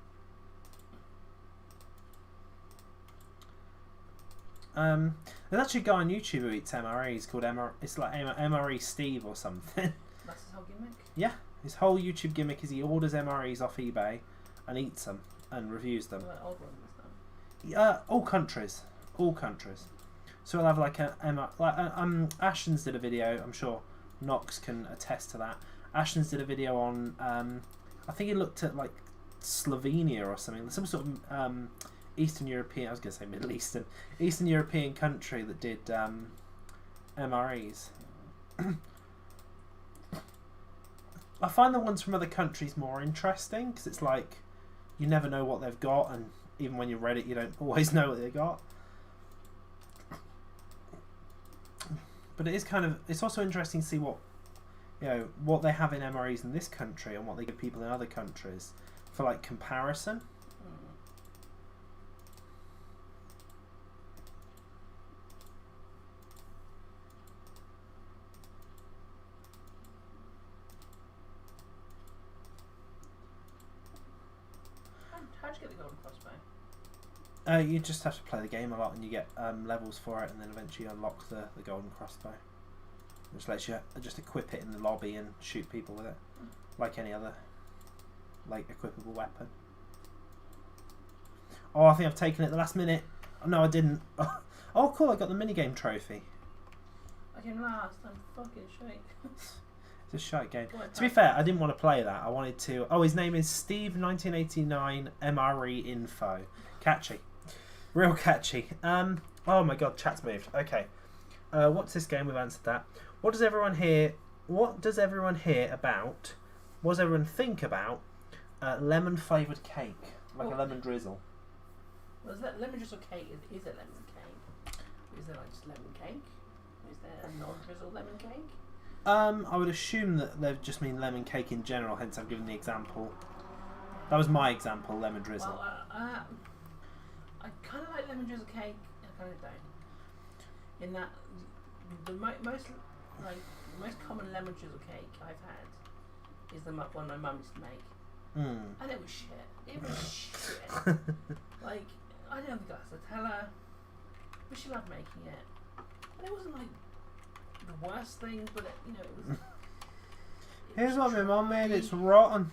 There's actually a guy on YouTube who eats MREs called it's like MRE Steve or something. That's his whole gimmick? Yeah. His whole YouTube gimmick is he orders MREs off eBay and eats them and reviews them. Like old ones and stuff? All countries. All countries. So we'll have like Ashton's did a video, I'm sure Knox can attest to that. Ashton's did a video on, I think he looked at like Slovenia or something, some sort of Eastern European, I was going to say Middle Eastern, Eastern European country that did MREs. I find the ones from other countries more interesting because it's like you never know what they've got, and even when you read it you don't always know what they got. But it is it's also interesting to see what they have in MREs in this country and what they give people in other countries for like comparison. How'd you get the golden crossbow? You just have to play the game a lot and you get levels for it, and then eventually unlock the golden crossbow. Which lets you just equip it in the lobby and shoot people with it, like any other like equipable weapon. Oh, I think I've taken it at the last minute. Oh, no, I didn't. Oh, cool! I got the minigame trophy. I came last. I'm fucking shite. It's a shite game. To be fair, I didn't want to play that. I wanted to. Oh, his name is Steve 1989 MRE Info. Catchy. Real catchy. Oh my god, chat's moved. Okay. What's this game? We've answered that. What does everyone hear about? What does everyone think about lemon flavoured cake? Like a lemon drizzle. Was that lemon drizzle cake? Is it lemon cake? Is there like just lemon cake? Is there a non-drizzle lemon cake? I would assume that they just mean lemon cake in general, hence I've given the example. That was my example, lemon drizzle. Well, I kind of like lemon drizzle cake, and I kind of don't. In that, the most common lemon drizzle cake I've had is the one my mum used to make, and it was shit. It was shit. Like, I don't think I had to tell her, but she loved making it, and it wasn't like the worst thing, but it was. Here's what my mum made. It's rotten.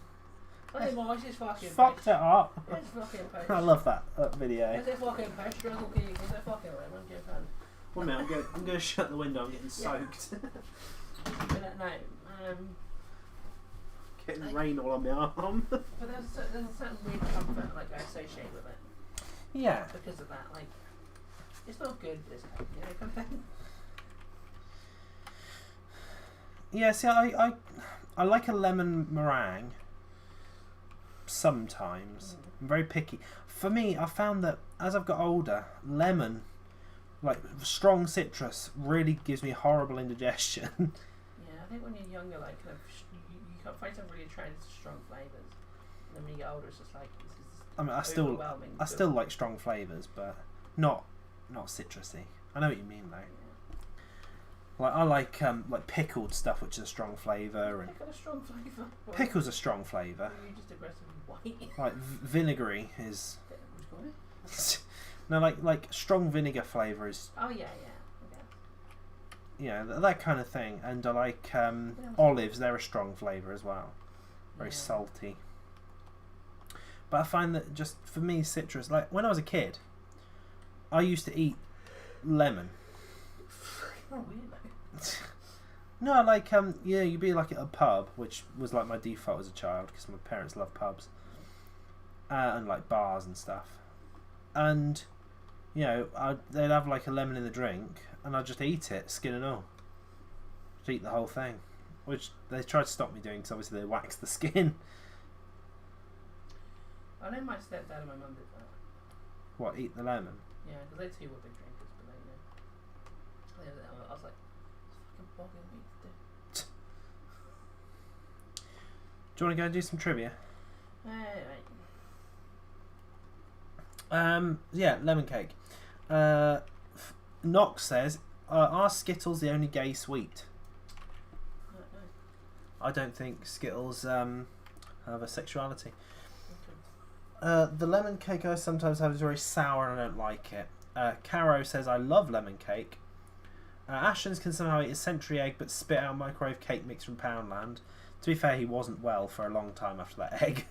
Hey, Mom, it's just fucking Fucked it up. It's fucking piss. I love that video. It's a fucking piss. Struggle key. It's a fucking lemon. Give hand. 1 minute, I'm going to shut the window. I'm getting soaked. No. Getting rain all on my arm. But there's a certain weird comfort like I associate with it. Yeah. Because of that, like, it's not good, is it? You know, kind of thing. Yeah. See, I like a lemon meringue. Sometimes I'm very picky. For me, I found that as I've got older, lemon, like strong citrus, really gives me horrible indigestion. Yeah, I think when you're younger, like, kind of, you can't find something really attracted to strong flavours. And then when you get older, it's just like, this is overwhelming. I still like strong flavours, but not citrusy. I know what you mean though. Yeah. Like I like pickled stuff, which is a strong flavour, and They've got a strong flavour. pickle's a strong flavour. You're just aggressively white. Like vinegary is. Which one? No, like strong vinegar flavour is. Oh yeah. Yeah, that kind of thing. And I like olives. They're a strong flavour as well. Very salty. But I find that just for me, citrus. Like when I was a kid, I used to eat lemon. Oh, weird though. No, like you'd be like at a pub, which was like my default as a child because my parents love pubs, and like bars and stuff, and they'd have like a lemon in the drink, and I'd just eat it, skin and all, just eat the whole thing, which they tried to stop me doing because obviously they wax the skin. I know my stepdad and my mum did that. What, eat the lemon? Yeah, because they too were big drinkers, but I was like, it's fucking bogging me to do. Do you want to go and do some trivia? Right. Yeah, lemon cake. Knox says, are Skittles the only gay sweet? I don't think Skittles have a sexuality. The lemon cake I sometimes have is very sour and I don't like it. Caro says, I love lemon cake. Ashton's can somehow eat a century egg but spit out microwave cake mix from Poundland. To be fair, he wasn't well for a long time after that egg.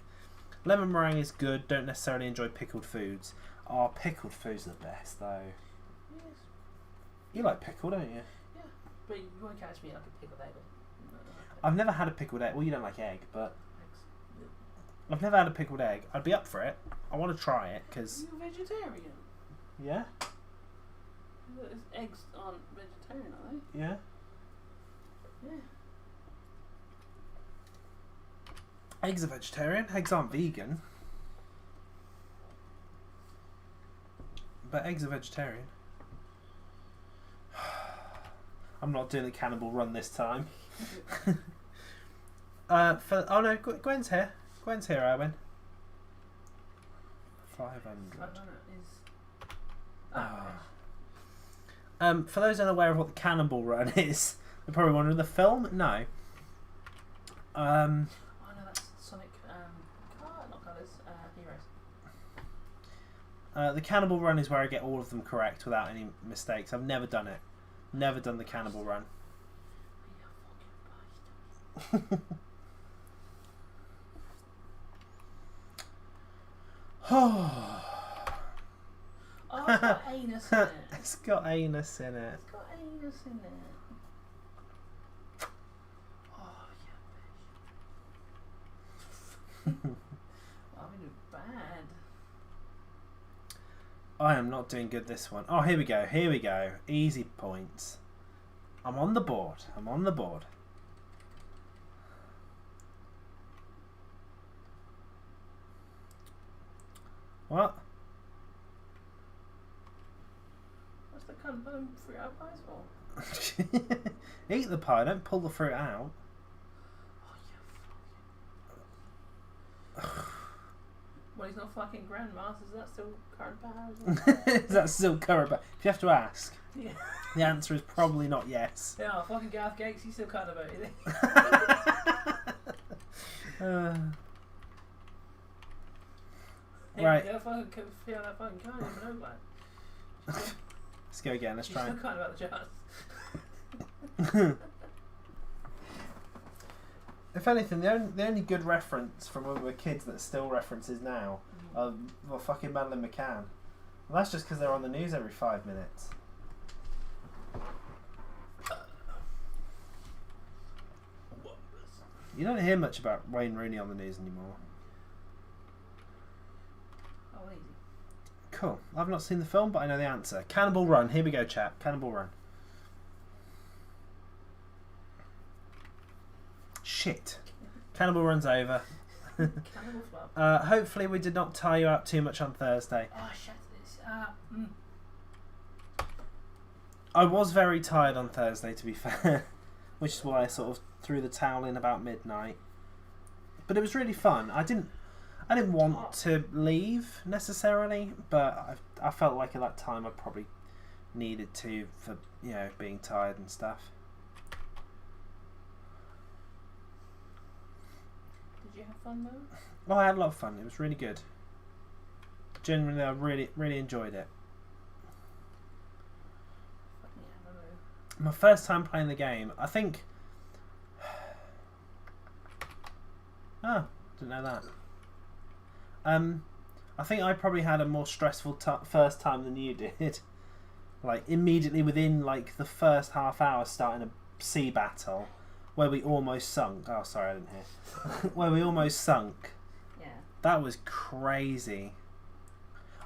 Lemon meringue is good, don't necessarily enjoy pickled foods. Pickled foods are the best though. Yes. You like pickle, don't you? Yeah, but you won't catch me like a pickled egg. I've never had a pickled egg. Well, you don't like egg, but Eggs. I've never had a pickled egg. I'd be up for it. I want to try it because. You're vegetarian. Yeah. Eggs aren't vegetarian, are they? Yeah. Yeah. Eggs are vegetarian. Eggs aren't vegan. But eggs are vegetarian. I'm not doing the Cannonball Run this time. Oh no, Gwen's here. Gwen's here, Erwin. 500. For those unaware of what the Cannonball Run is, they're probably wondering, the film? No. Oh no, that's Sonic. Not Colours. Heroes. The Cannonball Run is where I get all of them correct without any mistakes. I've never done it. Never done the Cannonball Run. Oh, it's got anus in it. It's got anus in it. It's got anus in it. Oh, yeah, bitch. I'm in bad. I am not doing good this one. Oh, here we go. Here we go. Easy points. I'm on the board. I'm on the board. What? What's the cunt pulling fruit out pies for? Eat the pie, don't pull the fruit out. Oh, you fucking. Well, he's not fucking grandma, so is that still current power? Is that still current? But if you have to ask, Yeah. the answer is probably not yes. Yeah, fucking Garth Gates, he's still cutting about it. Right. Yeah, fucking feel that fucking card, even though, like. Let's go again. Let's She's try. still cutting about the jars. If anything, the only good reference from when we were kids that still references now are well, fucking Madeleine McCann. And that's just because they're on the news every 5 minutes. You don't hear much about Wayne Rooney on the news anymore. Oh, easy. Cool. I've not seen the film, but I know the answer. Cannonball Run. Here we go, chap. Cannonball Run. Shit. Cannonball Run's over. Cannibal Flop. Hopefully we did not tie you up too much on Thursday. Oh shit! I was very tired on Thursday, to be fair, which is why I sort of threw the towel in about midnight. But it was really fun. I didn't want to leave necessarily, but I felt like at that time I probably needed to for being tired and stuff. Did you have fun though? Well, I had a lot of fun. It was really good. Genuinely, I really enjoyed it. My first time playing the game, I think. Oh, didn't know that. I think I probably had a more stressful first time than you did. Like immediately within like the first half hour, starting a sea battle. Where we almost sunk. Oh, sorry, I didn't hear. Where we almost sunk. Yeah. That was crazy.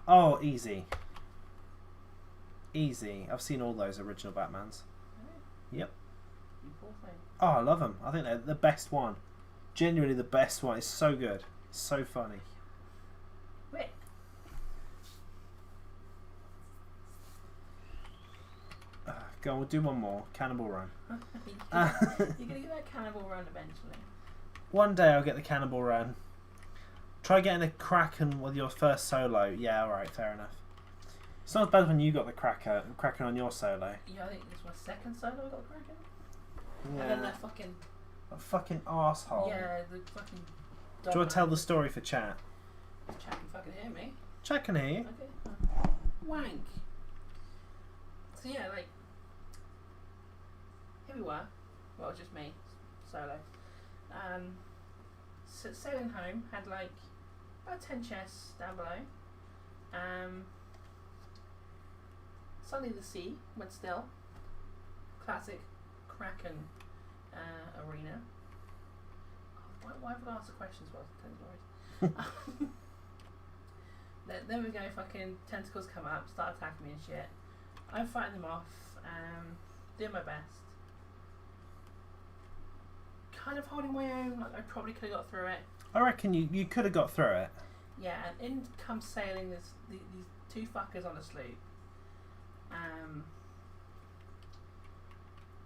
Oh, easy. Easy. I've seen all those original Batmans. Really? Yep. You poor thing. Oh, I love them. I think they're the best one. Genuinely the best one. It's so good. So funny. Wait. Go on, we'll do one more. Cannonball Run. You're going to get that Cannonball Run eventually. One day I'll get the Cannonball Run. Try getting a Kraken with your first solo. Yeah, alright, fair enough. It's not as bad when you got the Kraken on your solo. Yeah, I think it's my second solo I got Kraken. Yeah. And then that fucking... A fucking arsehole. Yeah, the fucking... Do you want to tell the story for chat? Chat can fucking hear me. Chat can hear you. Okay. Wank. So yeah, like... Here we were. Well, just me. Solo. So sailing home, had like about 10 chests down below. Suddenly the sea went still. Classic Kraken arena. Why have I asked the questions while telling stories? Then we go, fucking tentacles come up, start attacking me and shit. I'm fighting them off, doing my best. Kind of holding my own, like I probably could have got through it. I reckon you could have got through it. Yeah, and in comes sailing these two fuckers on a sloop.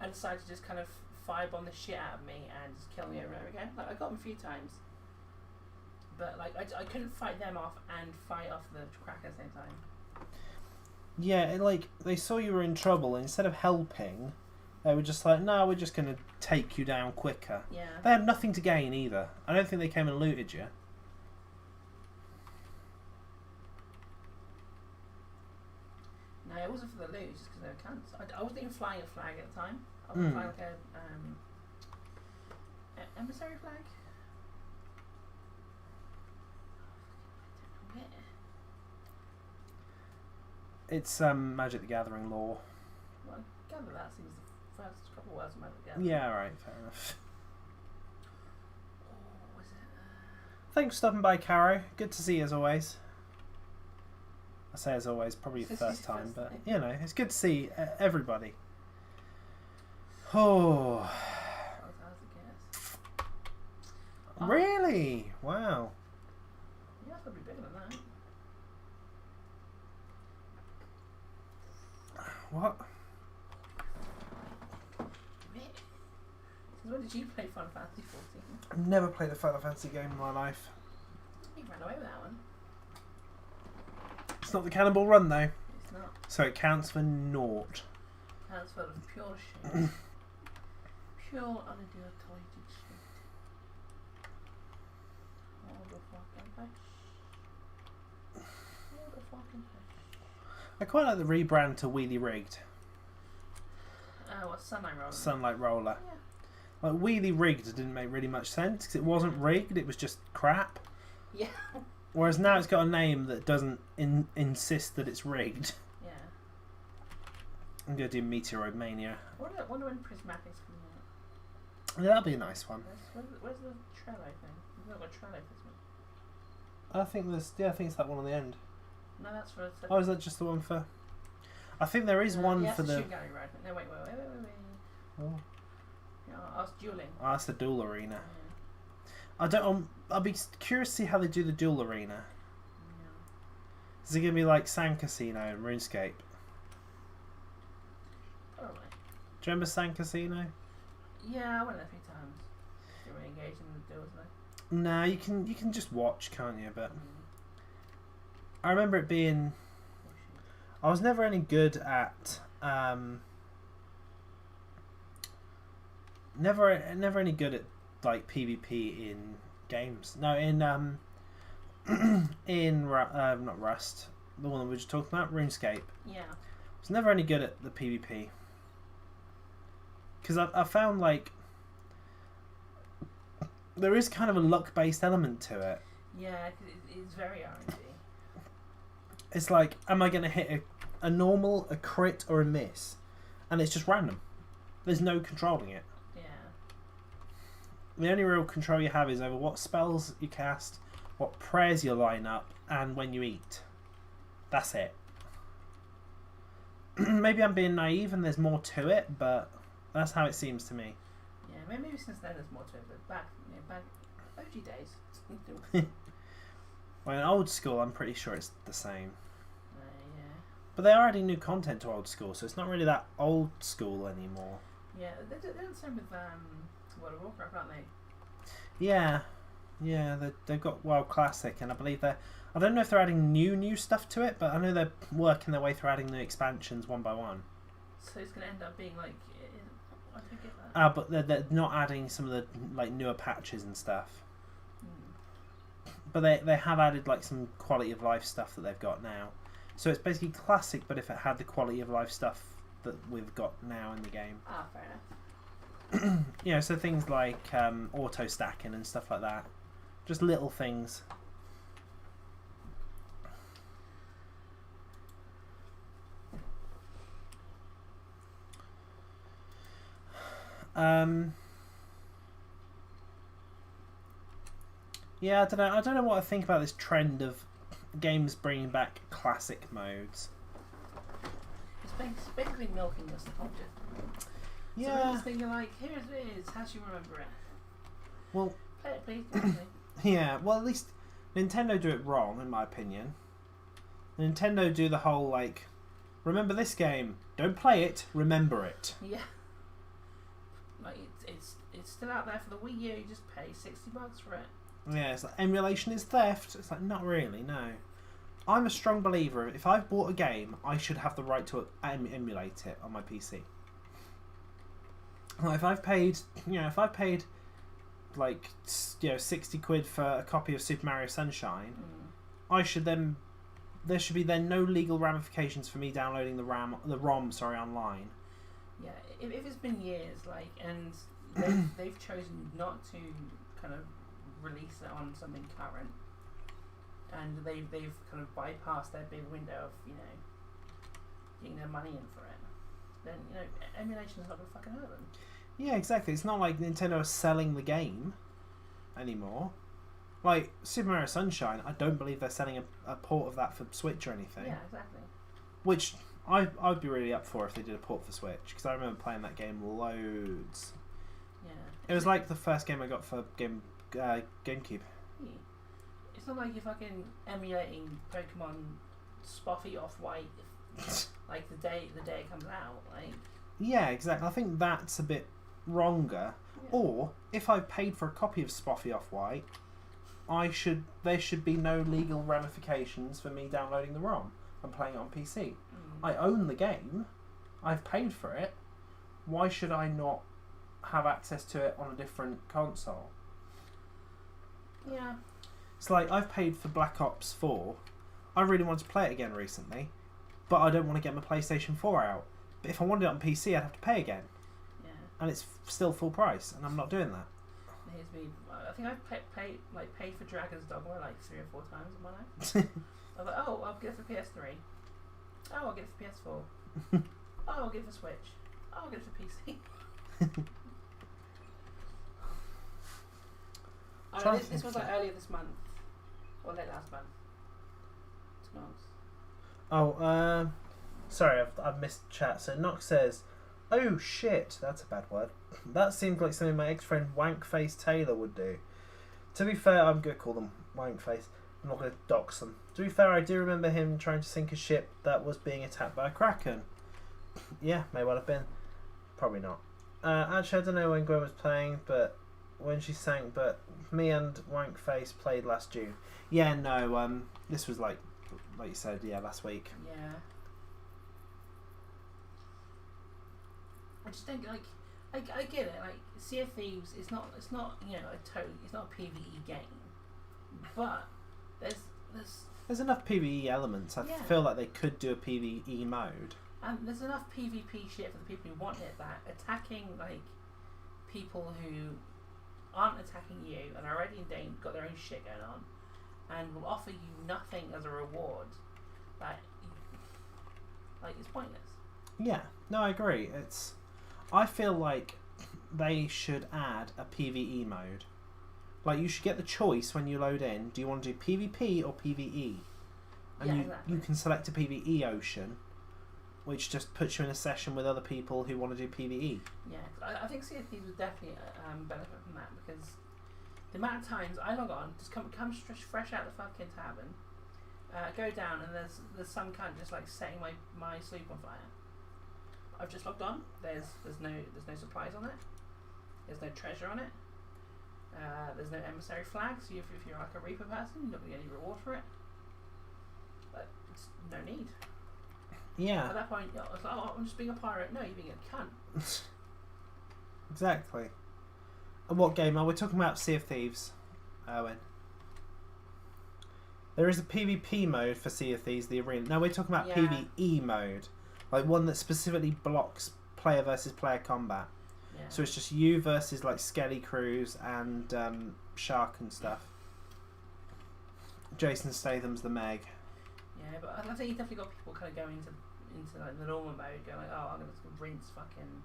I decided to just kind of firebomb the shit out of me and just kill me over and over again. Like I got them a few times, but like I couldn't fight them off and fight off the Kraken at the same time. Yeah, like they saw you were in trouble, and instead of helping, they were just like, no, we're just going to take you down quicker. Yeah. They had nothing to gain either. I don't think they came and looted you. No, it wasn't for the loot, just because they were cunts. I wasn't even flying a flag at the time. I was flying like a emissary flag. I don't know where. It's Magic the Gathering lore. Well, I gather that seems the first couple of words of Magic the Gathering. Yeah, right, fair enough. Oh, was it? Thanks for stopping by, Caro. Good to see you as always. I say as always, probably your first time, but you know, it's good to see everybody. Oh. Really? Wow. Yeah, it's probably bigger than that. What? Since when did you play Final Fantasy 14? I've never played a Final Fantasy game in my life. You ran away with that one. It's not the Cannonball Run though. It's not. So it counts for naught. Counts for pure shit. Pure unadulterated shit. All the fucking fish. All the fucking fish. I quite like the rebrand to Wheelie Rigged. What, Sunlight Roller? Sunlight Roller. Yeah. Like Wheelie Rigged didn't make really much sense because it wasn't rigged; it was just crap. Yeah. Whereas now it's got a name that doesn't insist that it's rigged. Yeah. I'm gonna do Meteoroid Mania. I wonder when Prismatic's coming out. Yeah, that'll be a nice one. Where's the Trello thing? We've not got Trello for this one. I think it's that one on the end. No, that's for. Oh, is that just the one for? I think there is one for the. Shooting gallery, right? No, wait. Oh. Yeah, I was dueling. Oh, that's the duel arena. Yeah. I don't. I'll be curious to see how they do the duel arena. Yeah. Is it gonna be like Sand Casino and RuneScape? Probably. Do you remember Sand Casino? Yeah, I went there a few times. Didn't really engage in the duels though. No, you can just watch, can't you? But I remember it being. I was never any good at. Never any good at like PvP in games. No, in not Rust, the one that we were just talking about, RuneScape. Yeah. I was never any good at the PvP because I found like there is kind of a luck based element to it. Yeah, because it's very RNG. It's like, am I going to hit a normal, a crit, or a miss? And it's just random. There's no controlling it. Yeah. The only real control you have is over what spells you cast, what prayers you line up, and when you eat. That's it. Maybe I'm being naive and there's more to it, but that's how it seems to me. Yeah, maybe since then there's more to it, but back OG days. Well, in old school, I'm pretty sure it's the same. Yeah. But they are adding new content to old school, so it's not really that old school anymore. Yeah, they're the same with World of Warcraft, aren't they? Yeah, they've got WoW Classic, and I believe they're. I don't know if they're adding new stuff to it, but I know they're working their way through adding the expansions one by one. So it's going to end up being like. I don't get that. But they're not adding some of the like newer patches and stuff. But they have added like some quality of life stuff that they've got now. So it's basically classic, but if it had the quality of life stuff that we've got now in the game. Ah, fair enough. You know, so things like auto stacking and stuff like that. Just little things. Yeah, I don't know what I think about this trend of games bringing back classic modes. It's basically milking nostalgia. Yeah. So this thing you're like, here it is, how do you remember it? Well, play it, please. Yeah, well, at least Nintendo do it wrong, in my opinion. Nintendo do the whole, like, remember this game, don't play it, remember it. Yeah. Like, it's still out there for the Wii U, you just pay $60 for it. Yeah, it's like, emulation is theft. It's like, not really, no. I'm a strong believer of if I've bought a game, I should have the right to emulate it on my PC. Like, if I've paid like, 60 quid for a copy of Super Mario Sunshine, I should then, there should be then no legal ramifications for me downloading the ROM online. Yeah, if it's been years, like, and they've chosen not to kind of release it on something current, and they've kind of bypassed their big window of, getting their money in for it, then, emulation is not going to fucking hurt them. Yeah, exactly. It's not like Nintendo is selling the game anymore. Like, Super Mario Sunshine, I don't believe they're selling a port of that for Switch or anything. Yeah, exactly. Which I'd be really up for if they did a port for Switch, because I remember playing that game loads. Yeah. It was like the first game I got for GameCube. It's not like you're fucking emulating Pokemon Spoffy Off-White like the day it comes out. Like. Yeah, exactly. I think that's a bit wronger. Yeah. Or if I've paid for a copy of Spoffy Off-White, there should be no legal ramifications for me downloading the ROM and playing it on PC. I own the game. I've paid for it. Why should I not have access to it on a different console? Yeah. It's like, I've paid for Black Ops 4. I really wanted to play it again recently, but I don't want to get my PlayStation 4 out. But if I wanted it on PC, I'd have to pay again. Yeah. and it's still full price, and I'm not doing that. Here's me. I think I've paid for Dragon's Dogma like 3 or 4 times in my life. I was like, oh, I'll get it for PS3. Oh, I'll get it for PS4. Oh, I'll get it for Switch. Oh, I'll get it for PC. This was like earlier this month, or late last month. To be honest. Oh, sorry, I've missed chat. So Nox says, "Oh shit, that's a bad word. That seems like something my ex-friend Wankface Taylor would do." To be fair, I'm gonna call them Wankface. I'm not gonna dox them. To be fair, I do remember him trying to sink a ship that was being attacked by a kraken. Yeah, may well have been. Probably not. Actually, I don't know when Gwen was playing, but when she sank. But me and Wankface played last June. Yeah, no. This was like you said, yeah, last week. Yeah. I just think I get it. Like Sea of Thieves, it's not it's not a PvE game, but there's enough PvE elements. I feel like they could do a PvE mode. And there's enough PvP shit for the people who want it. That attacking like people who aren't attacking you and are already in danger, got their own shit going on, and will offer you nothing as a reward. It's pointless. Yeah, no, I agree. I feel like they should add a PvE mode. Like, you should get the choice when you load in. Do you want to do PvP or PvE? And you can select a PvE ocean, which just puts you in a session with other people who want to do PvE. Yeah, I think Sea of Thieves would definitely benefit from that, because the amount of times I log on, just come fresh out the fucking tavern, go down, and there's some kind of just like setting my sleep on fire. I've just logged on. There's no supplies on it. There's no treasure on it. There's no emissary flag. So if you're like a Reaper person, you're not going to get any reward for it. But it's no need. Yeah. At that point, it's like, oh, I'm just being a pirate. No, you're being a cunt. Exactly. And what game are we talking about? Sea of Thieves, Owen. There is a PvP mode for Sea of Thieves, the arena. No, we're talking about PvE mode. Like one that specifically blocks player versus player combat. Yeah. So it's just you versus like Skelly Crews and Shark and stuff. Jason Statham's the Meg. Yeah, but I think you definitely got people kind of going into like the normal mode, going like, oh, I'm going to rinse fucking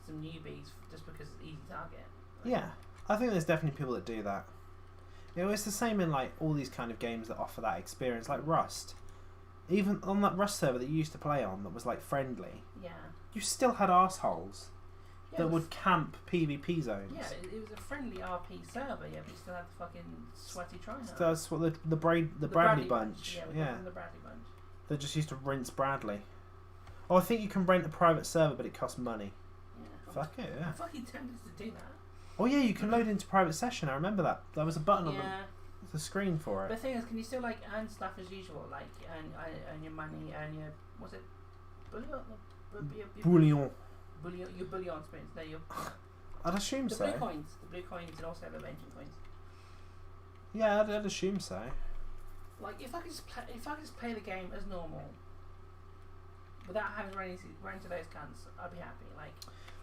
some newbies just because it's easy target. Like, yeah, I think there's definitely people that do that. It's the same in like all these kind of games that offer that experience, like Rust. Even on that Rust server that you used to play on, that was like friendly. Yeah. You still had arseholes that would camp PvP zones. Yeah, it was a friendly RP server. Yeah, but you still had the fucking sweaty tryhards. That's what the Bradley bunch. Yeah, the Bradley bunch. They just used to rinse Bradley. Oh, I think you can rent a private server, but it costs money. Yeah. Fuck it. Yeah. I'm fucking tempted to do that. Oh yeah, you can load into private session. I remember that. There was a button on the screen for it. But the thing is, can you still like earn stuff as usual, like earn your money, earn your bullion? Your bullion points. No, I'd assume so. The blue coins, and also the engine coins. Yeah, I'd assume so. Like if I could just play the game as normal, without having to run into those cunts, I'd be happy. Like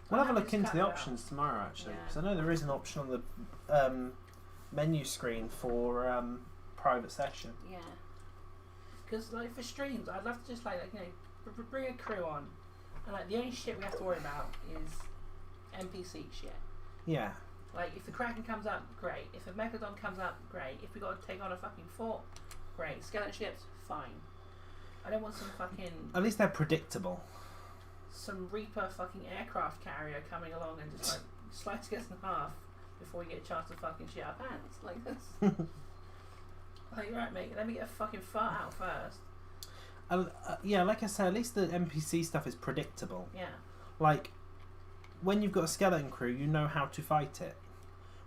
we'll have a look into the options tomorrow, actually, because I know there is an option on the menu screen for private session. Yeah. Because like for streams, I'd love to just like bring a crew on, and like the only shit we have to worry about is NPC shit. Yeah. Like if the Kraken comes up, great. If a Megalodon comes up, great. If we got to take on a fucking fort, great. Skeleton ships, fine. I don't want some fucking. At least they're predictable. Some Reaper fucking aircraft carrier coming along and just like slicing us in half before we get a chance to fucking shit our pants. Like this. Like, right, mate, let me get a fucking fart out first. Yeah, like I said, at least the NPC stuff is predictable. Yeah. Like, when you've got a skeleton crew, you know how to fight it.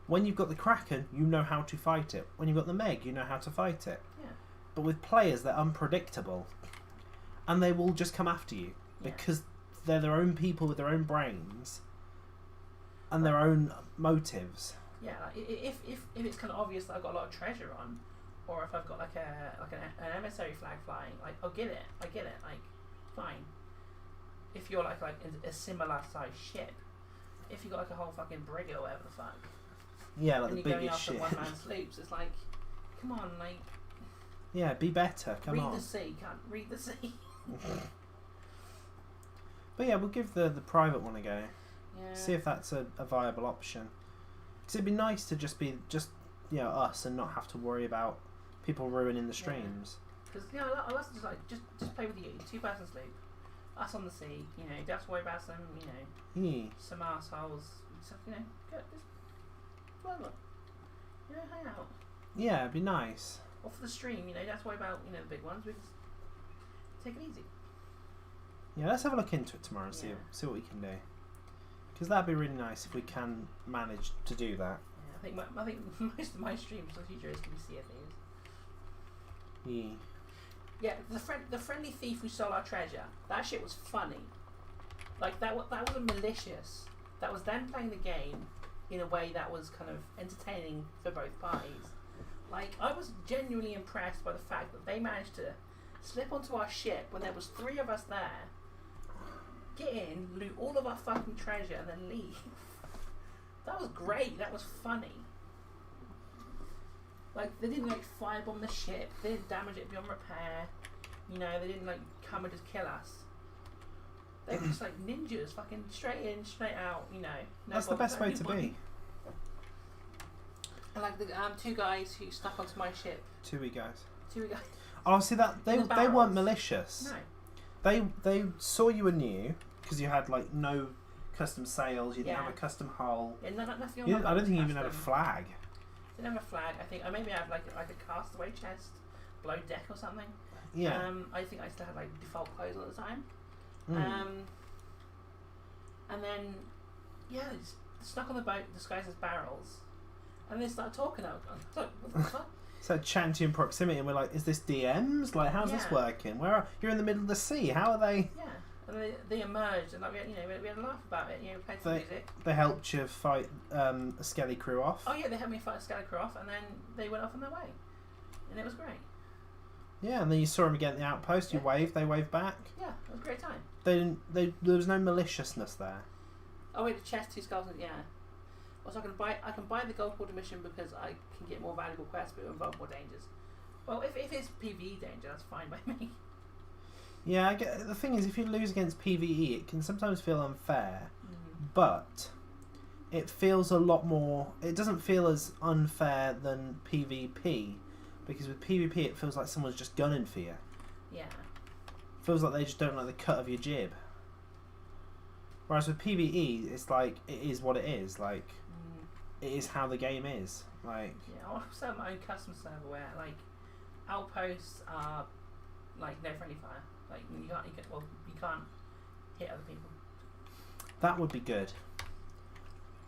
When you've got the Kraken, you know how to fight it. When you've got the Meg, you know how to fight it. Yeah. But with players, they're unpredictable. And they will just come after you. Because they're their own people with their own brains. And their own motives. Yeah, like, if it's kind of obvious that I've got a lot of treasure on, or if I've got like an emissary flag flying, like I get it, like fine. If you're like a similar sized ship, if you got like a whole fucking brig or whatever the fuck, Yeah, like and the you're going biggest after shit. one-man sloops, it's like, come on, like, Yeah, be better. Come read on. the sea, can't read the sea. But yeah, we'll give the private one a go. Yeah. See if that's a viable option. Because it'd be nice to just be us and not have to worry about people ruining the streams. Because I like to just play with you, 2-person sloop, us on the sea. You know, don't have to worry about some some assholes. Stuff, just whatever. Hang out. Yeah, it'd be nice. Or for the stream, don't have to worry about the big ones. We just take it easy. Yeah, let's have a look into it tomorrow and see what we can do. Because that'd be really nice if we can manage to do that. Yeah, I think most of my streams in the future is going to be Sea of Thieves. Yeah. Yeah, the friendly thief who stole our treasure. That shit was funny. Like that wasn't malicious. That was them playing the game in a way that was kind of entertaining for both parties. Like I was genuinely impressed by the fact that they managed to slip onto our ship when there was 3 of us there. Get in, loot all of our fucking treasure, and then leave. That was great. That was funny. Like they didn't firebomb the ship. They didn't damage it beyond repair. They didn't come and just kill us. They were just like ninjas, fucking straight in, straight out. No That's the best way to be. And like the 2 guys who stuck onto my ship. 2 guys. 2 guys. Oh, see that they weren't malicious. No. They saw you were new because you had no custom sails. You didn't have a custom hull. Yeah, nothing. I don't think you even had a flag. Didn't have a flag. I think I maybe have like a castaway chest, below deck or something. Yeah. I think I still had default clothes all the time. And then they just stuck on the boat disguised as barrels, and they started talking. I was like, what the fuck? So chatting to you in proximity, and we're like, "Is this DMs? Like, how's this working? You're in the middle of the sea? How are they?" Yeah, and they emerged, and we had a laugh about it. We played some music. They helped you fight a skelly crew off. Oh yeah, they helped me fight a skelly crew off, and then they went off on their way, and it was great. Yeah, and then you saw them again at the outpost. You waved, they waved back. Yeah, it was a great time. There was no maliciousness there. Oh wait, the chest, 2 skulls, yeah. Also, I can buy the gold border mission because I can get more valuable quests, but involve more dangers. Well, if it's PvE danger, that's fine by me. Yeah, the thing is, if you lose against PvE, it can sometimes feel unfair, but it feels a lot more. It doesn't feel as unfair than PvP, because with PvP, it feels like someone's just gunning for you. Yeah. It feels like they just don't like the cut of your jib. Whereas with PvE, it's like it is what it is. Like it is how the game is. Like I'll set up my own custom server where outposts are no friendly fire. You can't hit other people. That would be good.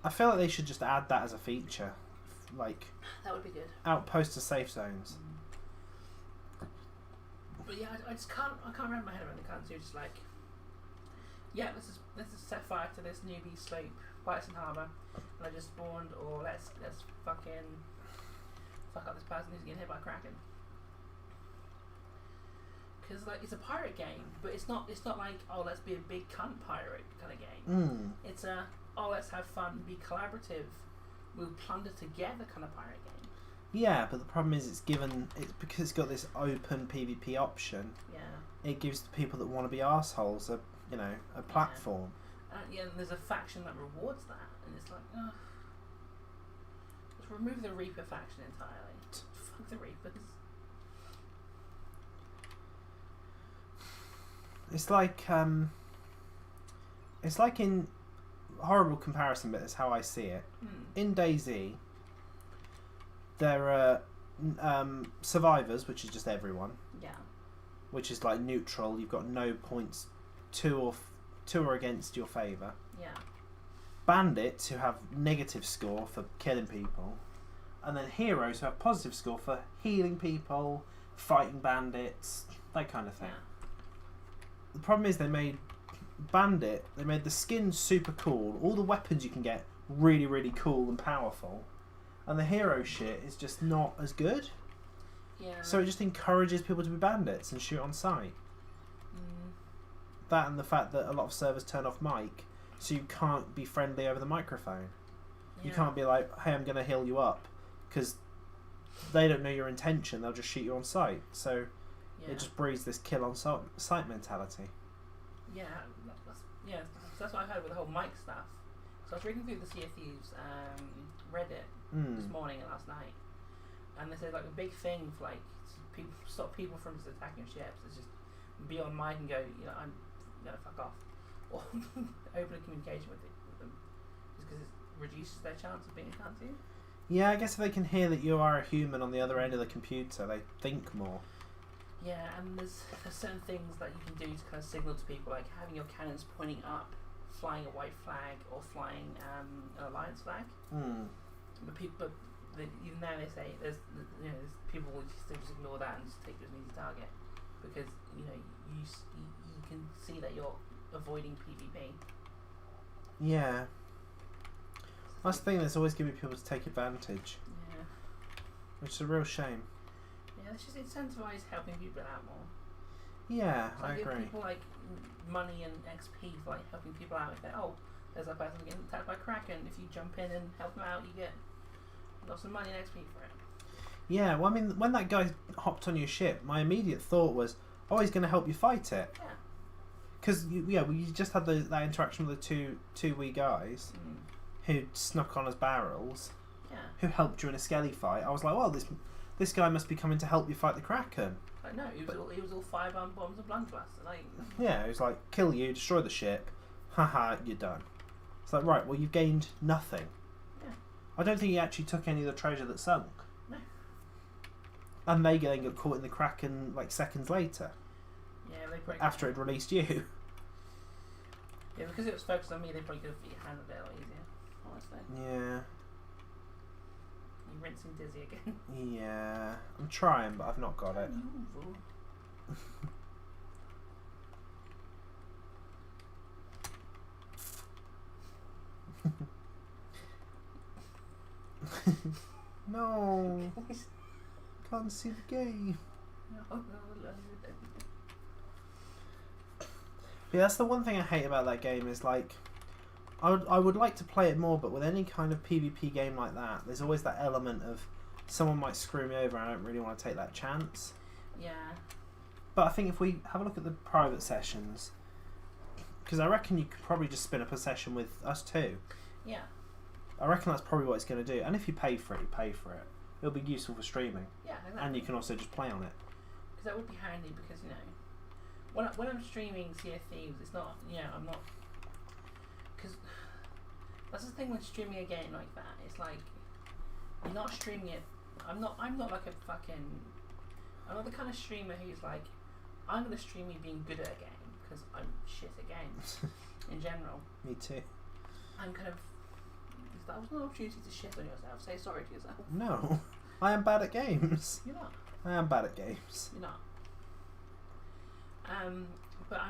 I feel like they should just add that as a feature. That would be good. Outposts to safe zones. But yeah, I can't remember my head around the cunts who just let's just set fire to this newbie sloop, Whiteson Harbour, and I just spawned, or let's fucking fuck up this person who's getting hit by a kraken. Because it's a pirate game, but it's not like, oh, let's be a big cunt pirate kind of game. It's let's have fun, be collaborative, we'll plunder together kind of pirate game. Yeah, but the problem is it's because it's got this open PvP option. Yeah. It gives the people that want to be arseholes a platform. And there's a faction that rewards that, and it's like, ugh. Let's remove the Reaper faction entirely. Fuck the Reapers. It's like in horrible comparison, but it's how I see it. In DayZ, there are survivors, which is just everyone. Yeah. Which is neutral. You've got no points, two or against your favour. Yeah. Bandits who have negative score for killing people, and then heroes who have positive score for healing people, fighting bandits, that kind of thing. Yeah. The problem is they made the skin super cool, all the weapons you can get really, really cool and powerful, and the hero shit is just not as good. Yeah. So it just encourages people to be bandits and shoot on sight. That and the fact that a lot of servers turn off mic, So you can't be friendly over the microphone. Yeah. You can't be like, hey, I'm going to heal you up, because they don't know your intention. They'll just shoot you on sight. So it just breeds this kill on sight mentality. Yeah, that's what I heard with the whole mic stuff. So I was reading through the Sea of Thieves Reddit this morning and last night, and they said like a big thing for like people stop people from just attacking ships is just be on mic and go, I'm fuck off, or open a communication with them, just because it reduces their chance of being attacked to. Yeah, I guess if they can hear that you are a human on the other end of the computer, they think more. Yeah, and there's certain things that you can do to kind of signal to people, like having your cannons pointing up, flying a white flag, or flying an alliance flag. But even now they say there's people will just ignore that and just take it as an easy target, because you can see that you're avoiding PvP. Yeah. That's the thing that's always giving people to take advantage. Yeah. Which is a real shame. Yeah, it's just incentivise helping people out more. Yeah, so I agree. Give people like money and XP for like helping people out. If they there's a person getting attacked by Kraken. If you jump in and help them out, you get lots of money and XP for it. Yeah, well, I mean, when that guy hopped on your ship, my immediate thought was, oh, he's going to help you fight it. Yeah. Because you just had that interaction with the two wee guys who snuck on as barrels. Yeah. Who helped you in a skelly fight. I was like, well, this guy must be coming to help you fight the Kraken. Like, no, he was all firebomb bombs and blunderbuss. Like. Yeah, it was like, kill you, destroy the ship, haha, you're done. It's like, right, well, you've gained nothing. Yeah. I don't think he actually took any of the treasure that sunk. No. And they then got caught in the Kraken like seconds later. Yeah, they probably after it released you. Yeah, because it was focused on me, they probably could have handled it a lot easier, honestly. Yeah. You rinsing Dizzy again. Yeah. I'm trying, but I've not got it. No. Can't see the game. Yeah, that's the one thing I hate about that game is like I would like to play it more, but with any kind of PvP game like that, there's always that element of someone might screw me over and I don't really want to take that chance. Yeah. But I think if we have a look at the private sessions, because I reckon you could probably just spin up a session with us too. Yeah. I reckon that's probably what it's going to do. And if you pay for it, you pay for it. It'll be useful for streaming. Yeah, exactly. And you can also just play on it. Because that would be handy, because, when I'm streaming Sea of Thieves, it's not, I'm not... Because that's the thing with streaming a game like that. It's like, you're not streaming it... I'm not like a fucking... I'm not the kind of streamer who's like, I'm going to stream me being good at a game, because I'm shit at games, in general. Me too. I'm kind of... That was an opportunity to shit on yourself. Say sorry to yourself. No. I am bad at games. You're not. I am bad at games. You're not. But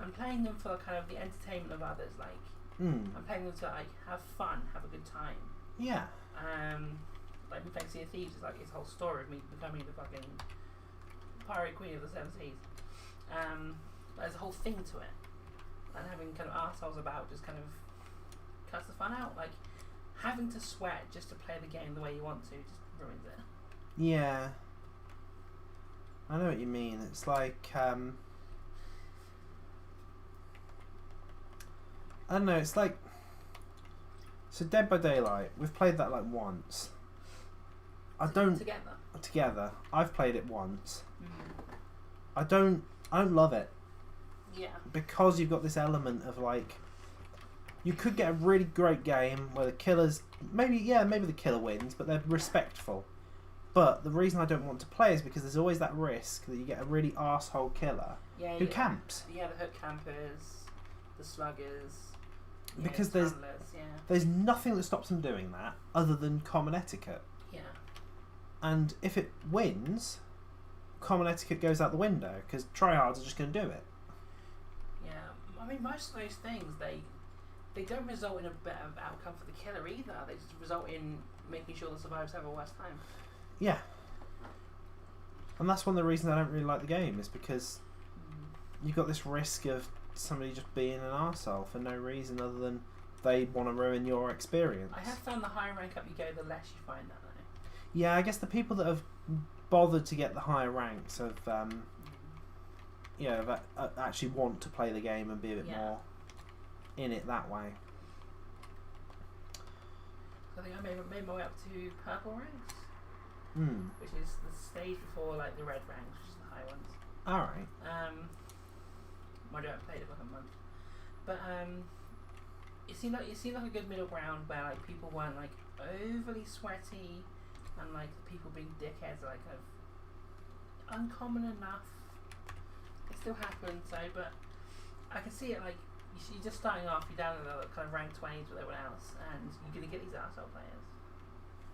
I'm playing them for kind of the entertainment of others. Like, I'm playing them to like have fun, have a good time. Yeah. Like me playing Sea of Thieves is like his whole story of me becoming the fucking pirate queen of the Seven Seas. There's a whole thing to it, and having kind of arseholes about just kind of cuts the fun out. Like, having to sweat just to play the game the way you want to just ruins it. Yeah. I know what you mean. It's like, I don't know, it's like, so Dead by Daylight, we've played that like once. Together. I've played it once. I don't love it. Yeah. Because you've got this element of like, you could get a really great game where the killers, maybe the killer wins, but they're respectful. But the reason I don't want to play is because there's always that risk that you get a really arsehole killer who camps. Yeah, the hook campers, the sluggers. Because the there's nothing that stops them doing that other than common etiquette. Yeah. And if it wins, common etiquette goes out the window because tryhards are just going to do it. Yeah, I mean, most of those things, they don't result in a better outcome for the killer either. They just result in making sure the survivors have a worse time. Yeah. And that's one of the reasons I don't really like the game, is because you've got this risk of somebody just being an arsehole for no reason other than they want to ruin your experience. I have found the higher rank up you go, the less you find that though. Yeah, I guess the people that have bothered to get the higher ranks have, actually want to play the game and be a bit more in it that way. So I think I made my way up to purple ranks, which is the stage before like the red ranks, which is the high ones. All right. I haven't played it for like a month, but it seemed like a good middle ground where like people weren't like overly sweaty, and like people being dickheads are like kind of uncommon enough. It still happens, so but I can see it like you're just starting off, you're down in the kind of rank 20s with everyone else, and you're gonna get these arsehole players,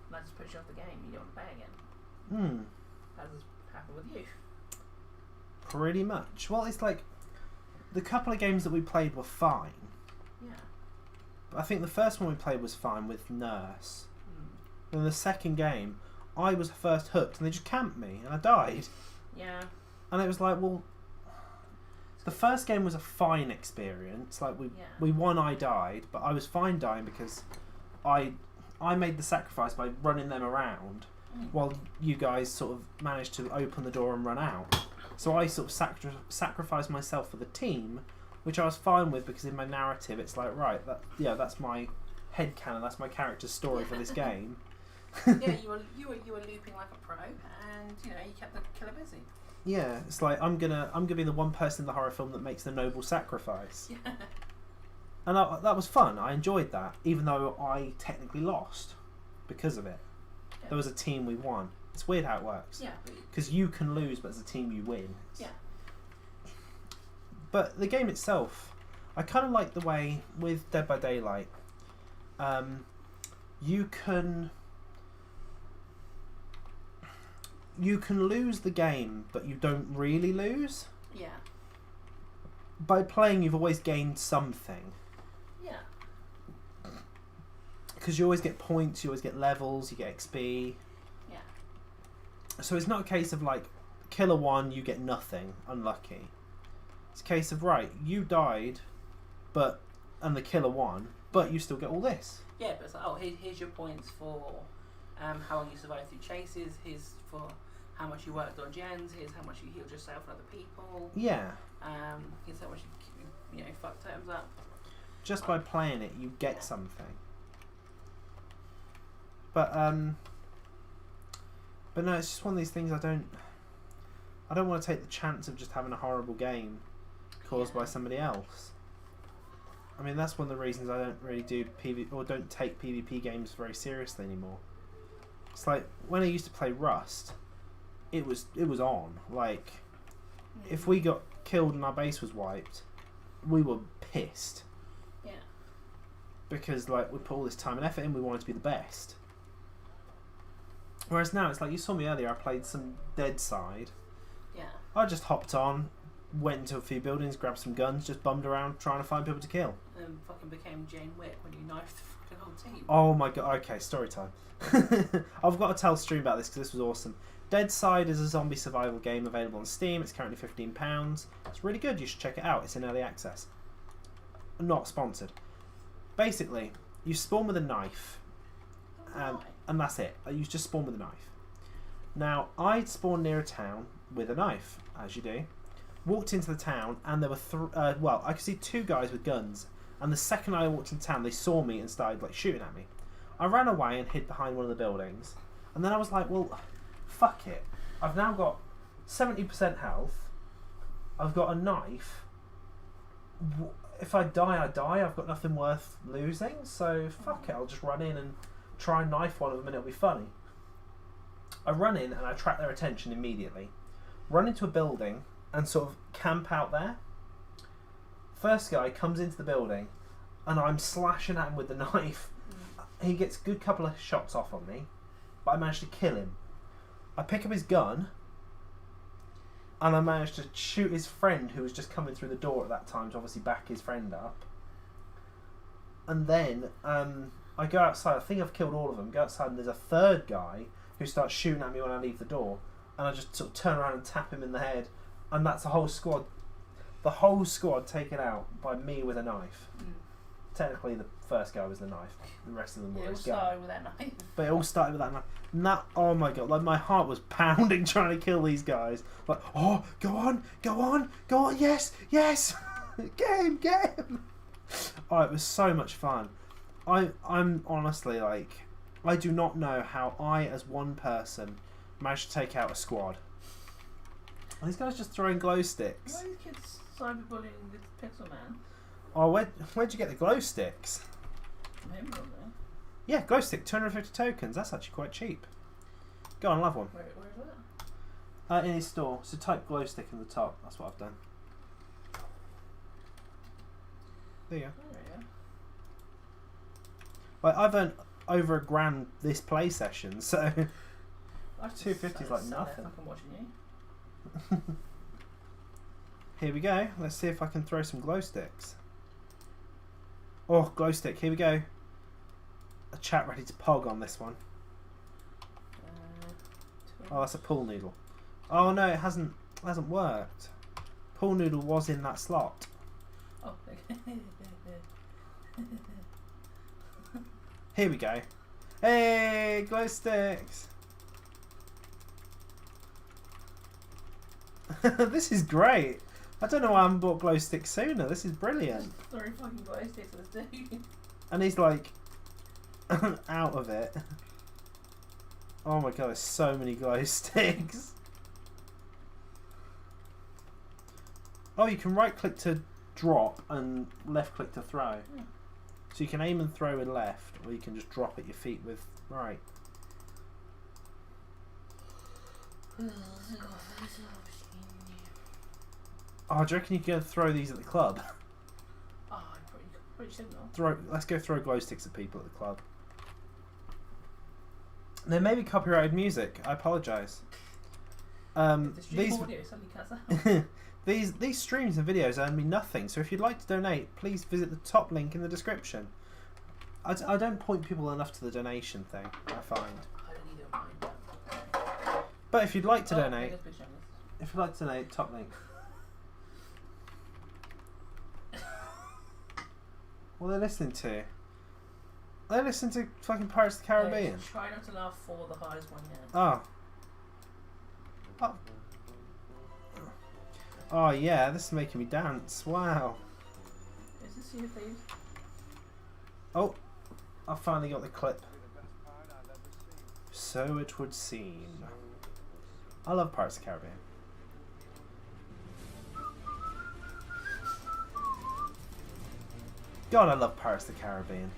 and that just puts you off the game. You don't want to play again. How does this happen with you? Pretty much. Well, it's like the couple of games that we played were fine. Yeah. I think the first one we played was fine with Nurse. Then the second game, I was first hooked and they just camped me and I died. Yeah. And it was like, well, the first game was a fine experience. Like we won, I died, but I was fine dying because I made the sacrifice by running them around while you guys sort of managed to open the door and run out. So I sort of sacrificed myself for the team, which I was fine with because in my narrative it's like, right, that's my headcanon, that's my character's story for this game. Yeah, you were looping like a pro, and you kept the killer busy. Yeah, it's like I'm gonna be the one person in the horror film that makes the noble sacrifice. Yeah. And that was fun. I enjoyed that, even though I technically lost because of it. Yeah. There was a team we won. It's weird how it works. Yeah. Because you can lose, but as a team you win. Yeah. But the game itself, I kind of like the way with Dead by Daylight, you can lose the game, but you don't really lose. Yeah. By playing, you've always gained something. Yeah. Because you always get points, you always get levels, you get XP. Yeah. So it's not a case of like, killer one, you get nothing, unlucky. It's a case of, right, you died, and the killer won, but you still get all this. Yeah, but it's like, here's your points for how long you survived through chases, here's for how much you worked on gens, here's how much you healed yourself and other people. Yeah. Here's how much you fucked items up. Just by playing it, you get something. But no, it's just one of these things I don't want to take the chance of just having a horrible game caused by somebody else. I mean, that's one of the reasons I don't really do don't take PvP games very seriously anymore. It's like when I used to play Rust, it was on. Like, if we got killed and our base was wiped, we were pissed. Yeah. Because like we put all this time and effort in, we wanted to be the best. Whereas now it's like you saw me earlier. I played some Dead Side. Yeah. I just hopped on, went into a few buildings, grabbed some guns, just bummed around trying to find people to kill. And fucking became Jane Wick when you knifed the fucking whole team. Oh my god, okay, story time. I've got to tell a stream about this because this was awesome. Dead Side is a zombie survival game available on Steam. It's currently £15. It's really good, you should check it out. It's in early access. Not sponsored. Basically, you spawn with a knife. And that's it. You just spawn with a knife. Now, I'd spawned near a town with a knife, as you do. Walked into the town, and there were I could see two guys with guns. And the second I walked into town, they saw me and started like shooting at me. I ran away and hid behind one of the buildings. And then I was like, well, fuck it. I've now got 70% health. I've got a knife. If I die, I die. I've got nothing worth losing. So fuck it. I'll just run in and try and knife one of them and it'll be funny. I run in and I attract their attention immediately. Run into a building and sort of camp out there. First guy comes into the building and I'm slashing at him with the knife. He gets a good couple of shots off on me, but I managed to kill him. I pick up his gun and I managed to shoot his friend who was just coming through the door at that time to obviously back his friend up. And then I go outside. I think I've killed all of them. Go outside and there's a third guy who starts shooting at me when I leave the door, and I just sort of turn around and tap him in the head, and that's the whole squad. the whole squad taken out by me with a knife. Mm. Technically, the first guy was the knife. The rest of them were It all his gun. started with that knife. But it all started with that knife. And that, oh my god, like my heart was pounding trying to kill these guys. Like, oh, go on, go on, go on, yes, yes, get him, get him. Oh, it was so much fun. I'm honestly like, I do not know how I, as one person, managed to take out a squad. These guys just throwing glow sticks. Why are these kids cyberbullying the Pixel Man? Oh, where'd you get the glow sticks? From him, probably. Yeah, glow stick, 250 tokens. That's actually quite cheap. Go on, I'll have one. Where is it? In his store. So type glow stick in the top. That's what I've done. There you go. Oh, there you Like, I've earned over £1,000 this play session, so go. I should 250 is like sell it nothing. if I'm watching you. Here we go. Let's see if I can throw some glow sticks. Oh, glow stick. Here we go. A chat ready to pog on this one. Oh, that's a pool noodle. Oh no, it hasn't worked. Pool noodle was in that slot. Oh, okay. Here we go. Hey, glow sticks. This is great. I don't know why I haven't bought glow sticks sooner. This is brilliant. Three fucking glow sticks at this dude. And he's like out of it. Oh my god, there's so many glow sticks. Oh, you can right click to drop and left click to throw. Yeah. So you can aim and throw with left, or you can just drop at your feet with right. Oh, do you reckon you can throw these at the club? Oh, I probably shouldn't have. Let's go throw glow sticks at people at the club. There may be copyrighted music. I apologise. The stream audio suddenly cuts out. These streams and videos earn me nothing. So if you'd like to donate, please visit the top link in the description. I don't point people enough to the donation thing. I find. I don't need it on mine. But if you'd like to Oh, donate, biggest picture on this. if you'd like to donate, top link. What are they listening to? They listen to fucking Pirates of the Caribbean. No, try not to laugh for the hardest one yet. Oh. Oh. Oh yeah, this is making me dance. Wow. Is this Sea of Thieves? Oh, I finally got the clip. So it would seem. I love Pirates of the Caribbean. God, I love Pirates of the Caribbean.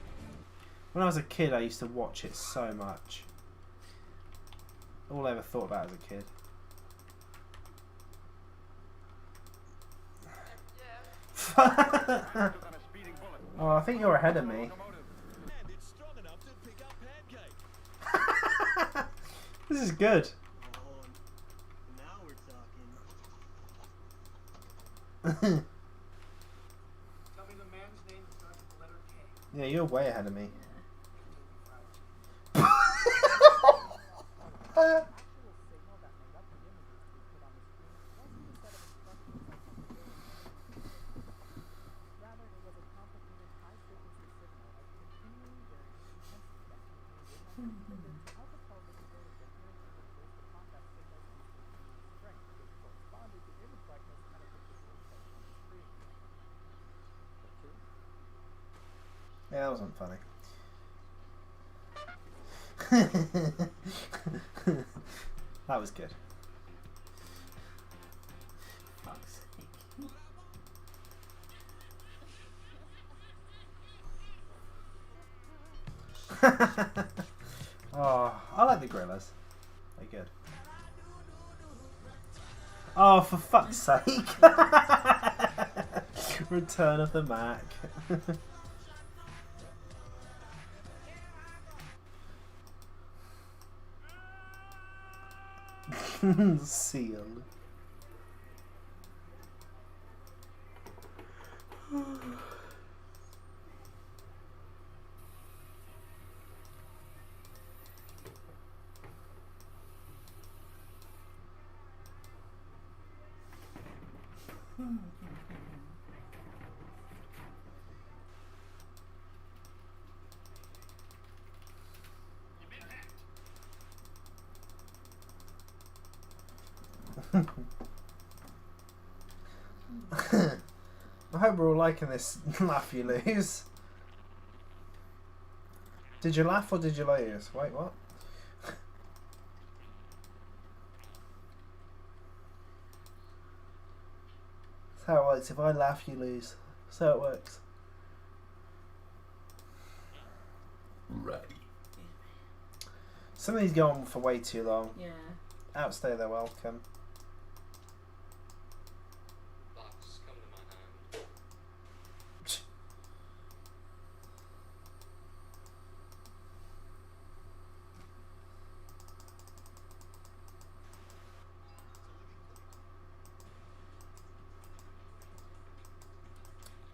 When I was a kid, I used to watch it so much. All I ever thought about as a kid. Oh, I think you're ahead of me. This is good. Now we're talking. Tell me the man's name that starts with the letter K. Yeah, you're way ahead of me. Yeah, that wasn't funny. That was good. Fuck's sake. Oh, I like the gorillas. They're good. Oh, for fuck's sake! Return of the Mac. Seal. I hope we're all liking this laugh you lose. Did you laugh or did you lose? Wait, what? That's how it works. If I laugh, you lose. That's how it works. Right. Some of these go on for way too long. Yeah. Outstay their welcome. Box, come to my hand.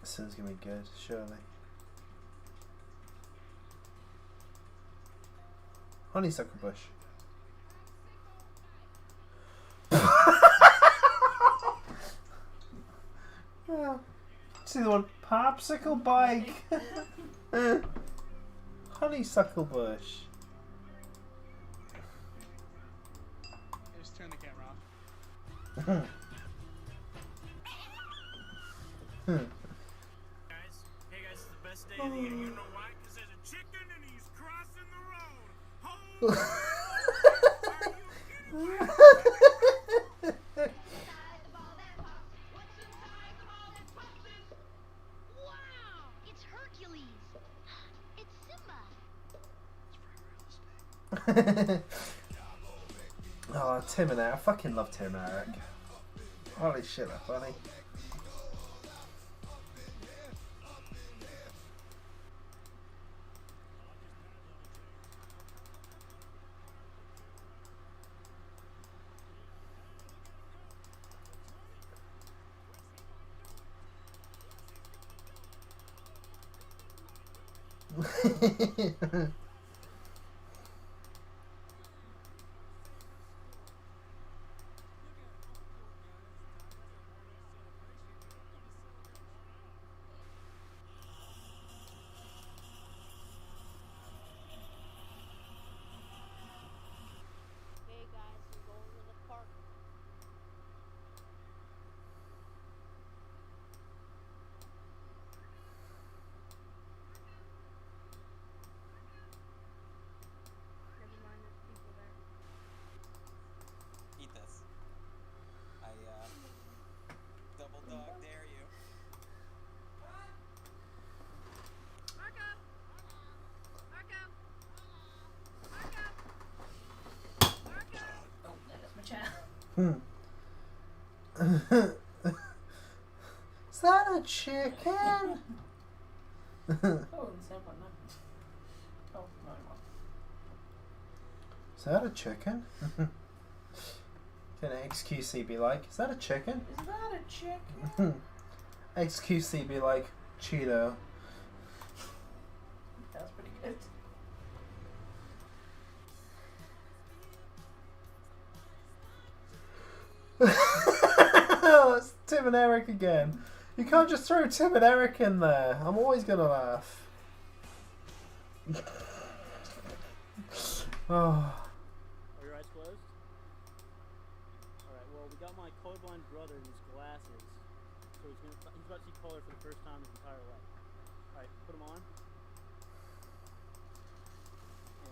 This one's gonna be good, surely. Honeysuckle bush. Yeah. See the one? Popsicle bike. Honeysuckle bush. Just turn the camera off. Guys, hey guys, it's the best day of the year. You know why? Because there's a chicken and he's crossing the road. Hold Wow! It's Hercules! It's Simba! Oh, Tim and Eric. I fucking love Tim and Eric. Holy shit, they're funny. Hey guys, we're going to the park. Never mind, there's people there. Eat this. I, double dog dare you. Marco! Marco! Marco! Marco! Oh, there goes my chair. Is that a chicken? Oh, the same one, no. Oh, no, one. Is that a chicken? Can XQC be like, is that a chicken? Is that a chicken? XQC be like, Cheeto. That's pretty good. It's Tim and Eric again. You can't just throw Tim and Eric in there. I'm always gonna laugh. Oh. Are your eyes closed? Alright, well, we got my colorblind brother in his glasses. So he's about to see color for the first time in his entire life. Alright, put them on.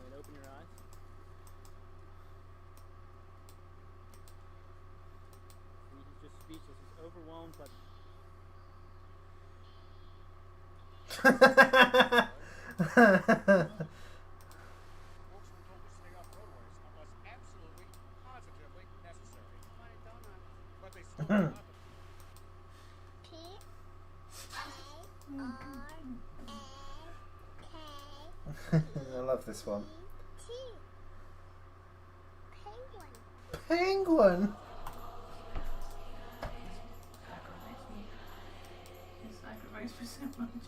And open your eyes. See, he's just speechless. He's overwhelmed by... Folks were told to stay off roadways unless absolutely, positively necessary. But they still do not. I love this one. Penguin. Penguin? This aggravates me so much.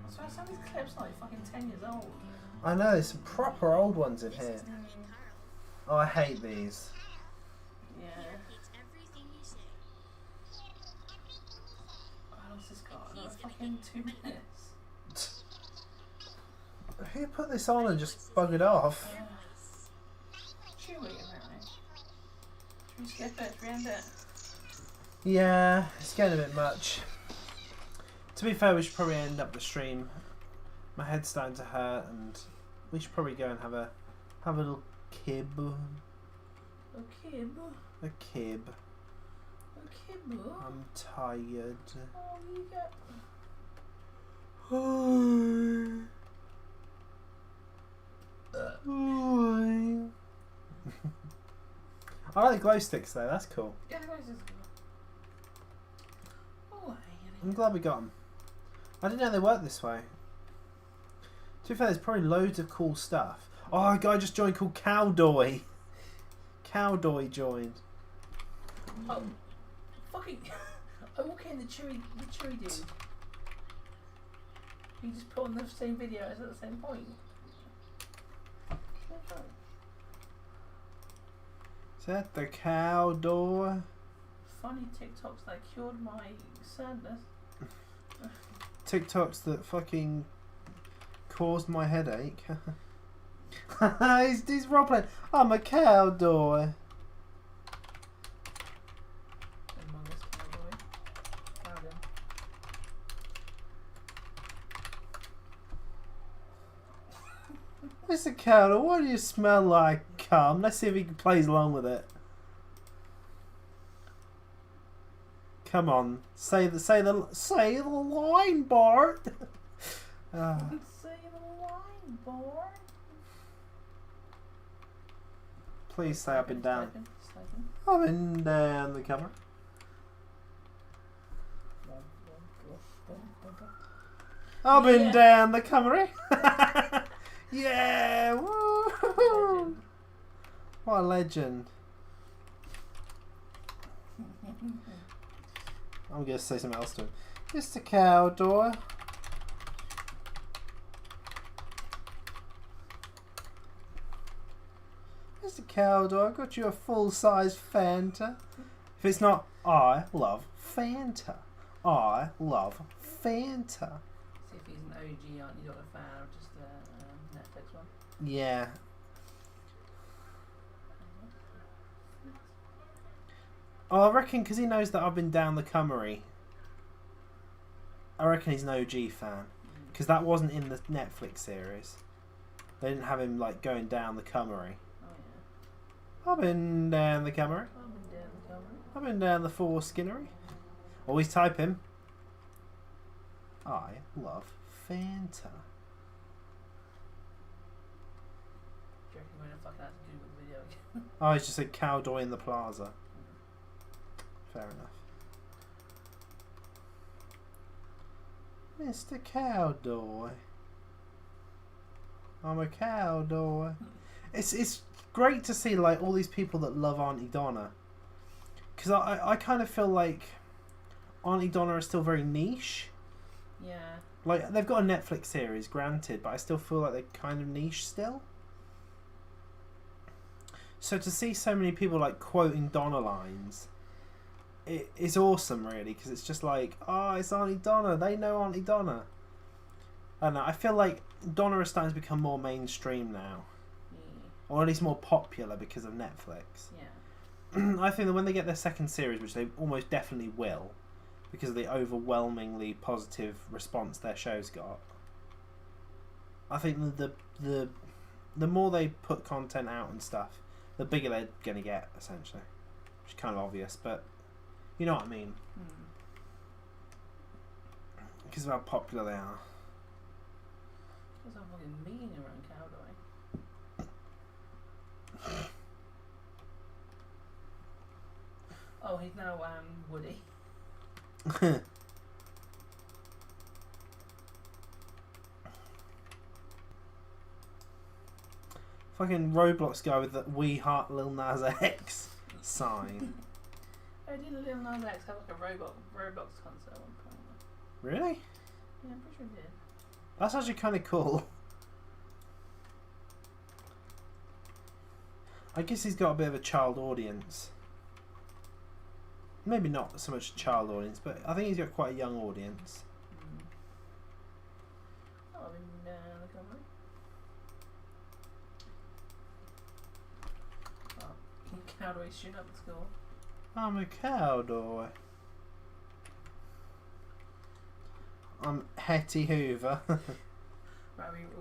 So some of these clips are like fucking 10 years old. I know, there's some proper old ones in here. Oh, I hate these. Yeah. It's everything you say. What else has got? Another fucking 2 minutes. Who put this on and just buggered off? Yeah. You skip it, we end it. Yeah, it's getting a bit much. To be fair, we should probably end up the stream. My head's starting to hurt, and we should probably go and have a little kib. A kib. A kib. A kib. I'm tired. Oh, you get. I like the glow sticks though, that's cool. Yeah, guys, just. Oh, I'm glad we got them. I didn't know they worked this way. To be fair, there's probably loads of cool stuff. Oh, a guy just joined called Cowdoy. Cowdoy joined. Oh, fucking. I walk in the chewy dude. You just put on the same video as at the same point. Is that the Cowdoy? Funny TikToks that cured my sadness. TikToks that fucking caused my headache. he's roleplaying. I'm a Cowdoy. Among Us Cowboy. Found him. Mr. Cowdoy, what do you smell like? Come, let's see if he plays along with it. Come on, say the line, Bart. Say the line, boy. Please say up and down. Sniping. Up and down the camera. Up and down the camera. Yeah, woo! What a legend. I'm going to say something else to him. Mr. Cowdoy. Mr. Cowdoy, I got you a full-size Fanta. If it's not, I love Fanta. I love Fanta. See if he's an OG, aren't you not a fan or just a Netflix one? Yeah. Oh, I reckon because he knows that I've been down the Cummery. I reckon he's an OG fan. Because that wasn't in the Netflix series. They didn't have him like going down the Cummery. Oh yeah. I've been down the Cummery. I've been down the camera. I've been down the Four Skinnery. Always type him. I love Fanta. Do you reckon we're gonna fucking have to Google the video again? Oh, he's just a Cowdoy in the plaza. Fair enough. Mr. Cowdoy. I'm a Cowdoy. It's great to see like all these people that love Auntie Donna. Because I kind of feel like Auntie Donna is still very niche. Yeah. Like, they've got a Netflix series, granted, but I still feel like they're kind of niche still. So to see so many people like quoting Donna lines, it's awesome, really, because it's just like, oh, it's Auntie Donna. They know Auntie Donna. I don't know. I feel like Donna is starting to become more mainstream now, or at least more popular because of Netflix. Yeah. I think that when they get their second series, which they almost definitely will, because of the overwhelmingly positive response their show's got, I think the more they put content out and stuff, the bigger they're going to get, essentially. Which is kind of obvious, but you know what I mean. Because of how popular they are. There's a fucking mean around Cowdoy. Oh, he's now Woody. Fucking Roblox guy with the We Heart Lil Nas X sign. Oh, didn't Lil Nas X have like a Roblox concert at one point? Really? Yeah, I'm pretty sure he did. That's actually kind of cool. I guess he's got a bit of a child audience. Maybe not so much a child audience, but I think he's got quite a young audience. Oh, I mean, the camera. cowboys shooting up the school. I'm a cowboy. I'm Hetty Hoover. Right,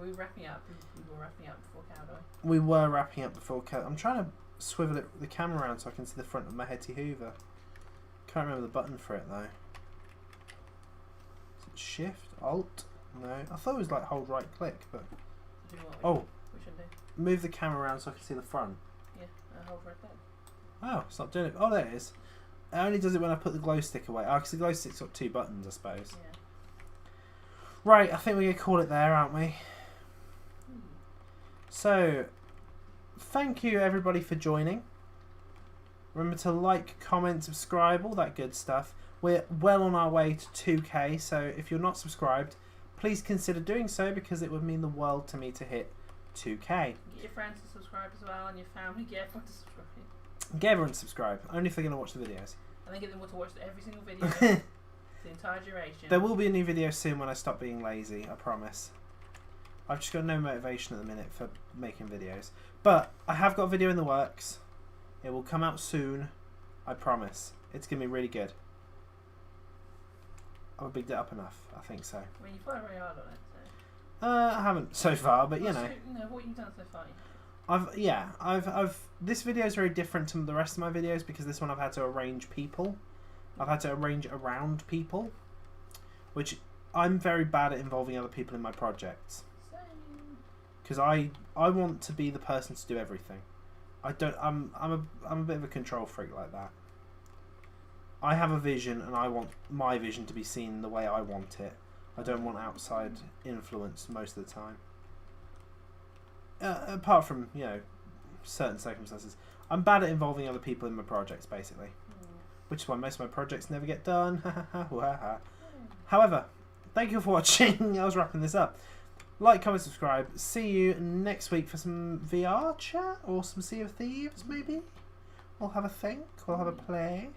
we wrapping up. We were wrapping up before cowboy. We were wrapping up before I'm trying to swivel the camera around so I can see the front of my Hetty Hoover. Can't remember the button for it though. Is it Shift? Alt? No. I thought it was like hold right click, but... Do what? Oh, Which one do? move the camera around so I can see the front. Yeah, hold right there. Oh, it's not doing it. Oh, there it is. It only does it when I put the glow stick away. Oh, because the glow stick's got 2 buttons, I suppose. Yeah. Right, I think we're going to call it there, aren't we? So, thank you everybody for joining. Remember to like, comment, subscribe, all that good stuff. We're well on our way to 2K, so if you're not subscribed, please consider doing so because it would mean the world to me to hit 2K. Get your friends to subscribe as well, and your family, get everyone to subscribe. Get everyone to subscribe, only if they're going to watch the videos. And then get them all to watch every single video. The entire duration. There will be a new video soon when I stop being lazy, I promise. I've just got no motivation at the minute for making videos. But I have got a video in the works. It will come out soon, I promise. It's going to be really good. I've bigged it up enough, I think so. I mean, you've worked very hard on it, so. I haven't so far, but you know. What you've done so far. This video is very different to the rest of my videos because this one I've had to arrange people. I've had to arrange around people, which I'm very bad at involving other people in my projects. Same. Because I want to be the person to do everything. I'm a bit of a control freak like that. I have a vision and I want my vision to be seen the way I want it. I don't want outside influence most of the time. Apart from, you know, certain circumstances. I'm bad at involving other people in my projects, basically. Which is why most of my projects never get done. However, thank you for watching. I was wrapping this up. Like, comment, subscribe. See you next week for some VR chat or some Sea of Thieves, maybe. We'll have a think. We'll have a play.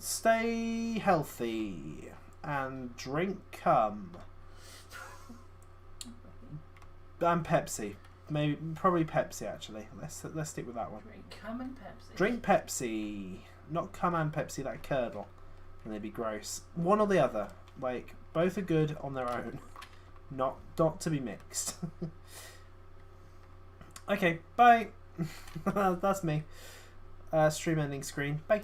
Stay healthy and drink cum. And Pepsi. Probably Pepsi actually. Let's stick with that one. Drink cum and Pepsi. Drink Pepsi, not cum and Pepsi. That curdle, and they'd be gross. One or the other. Like both are good on their own, not to be mixed. Okay, bye. That's me. Stream ending screen. Bye.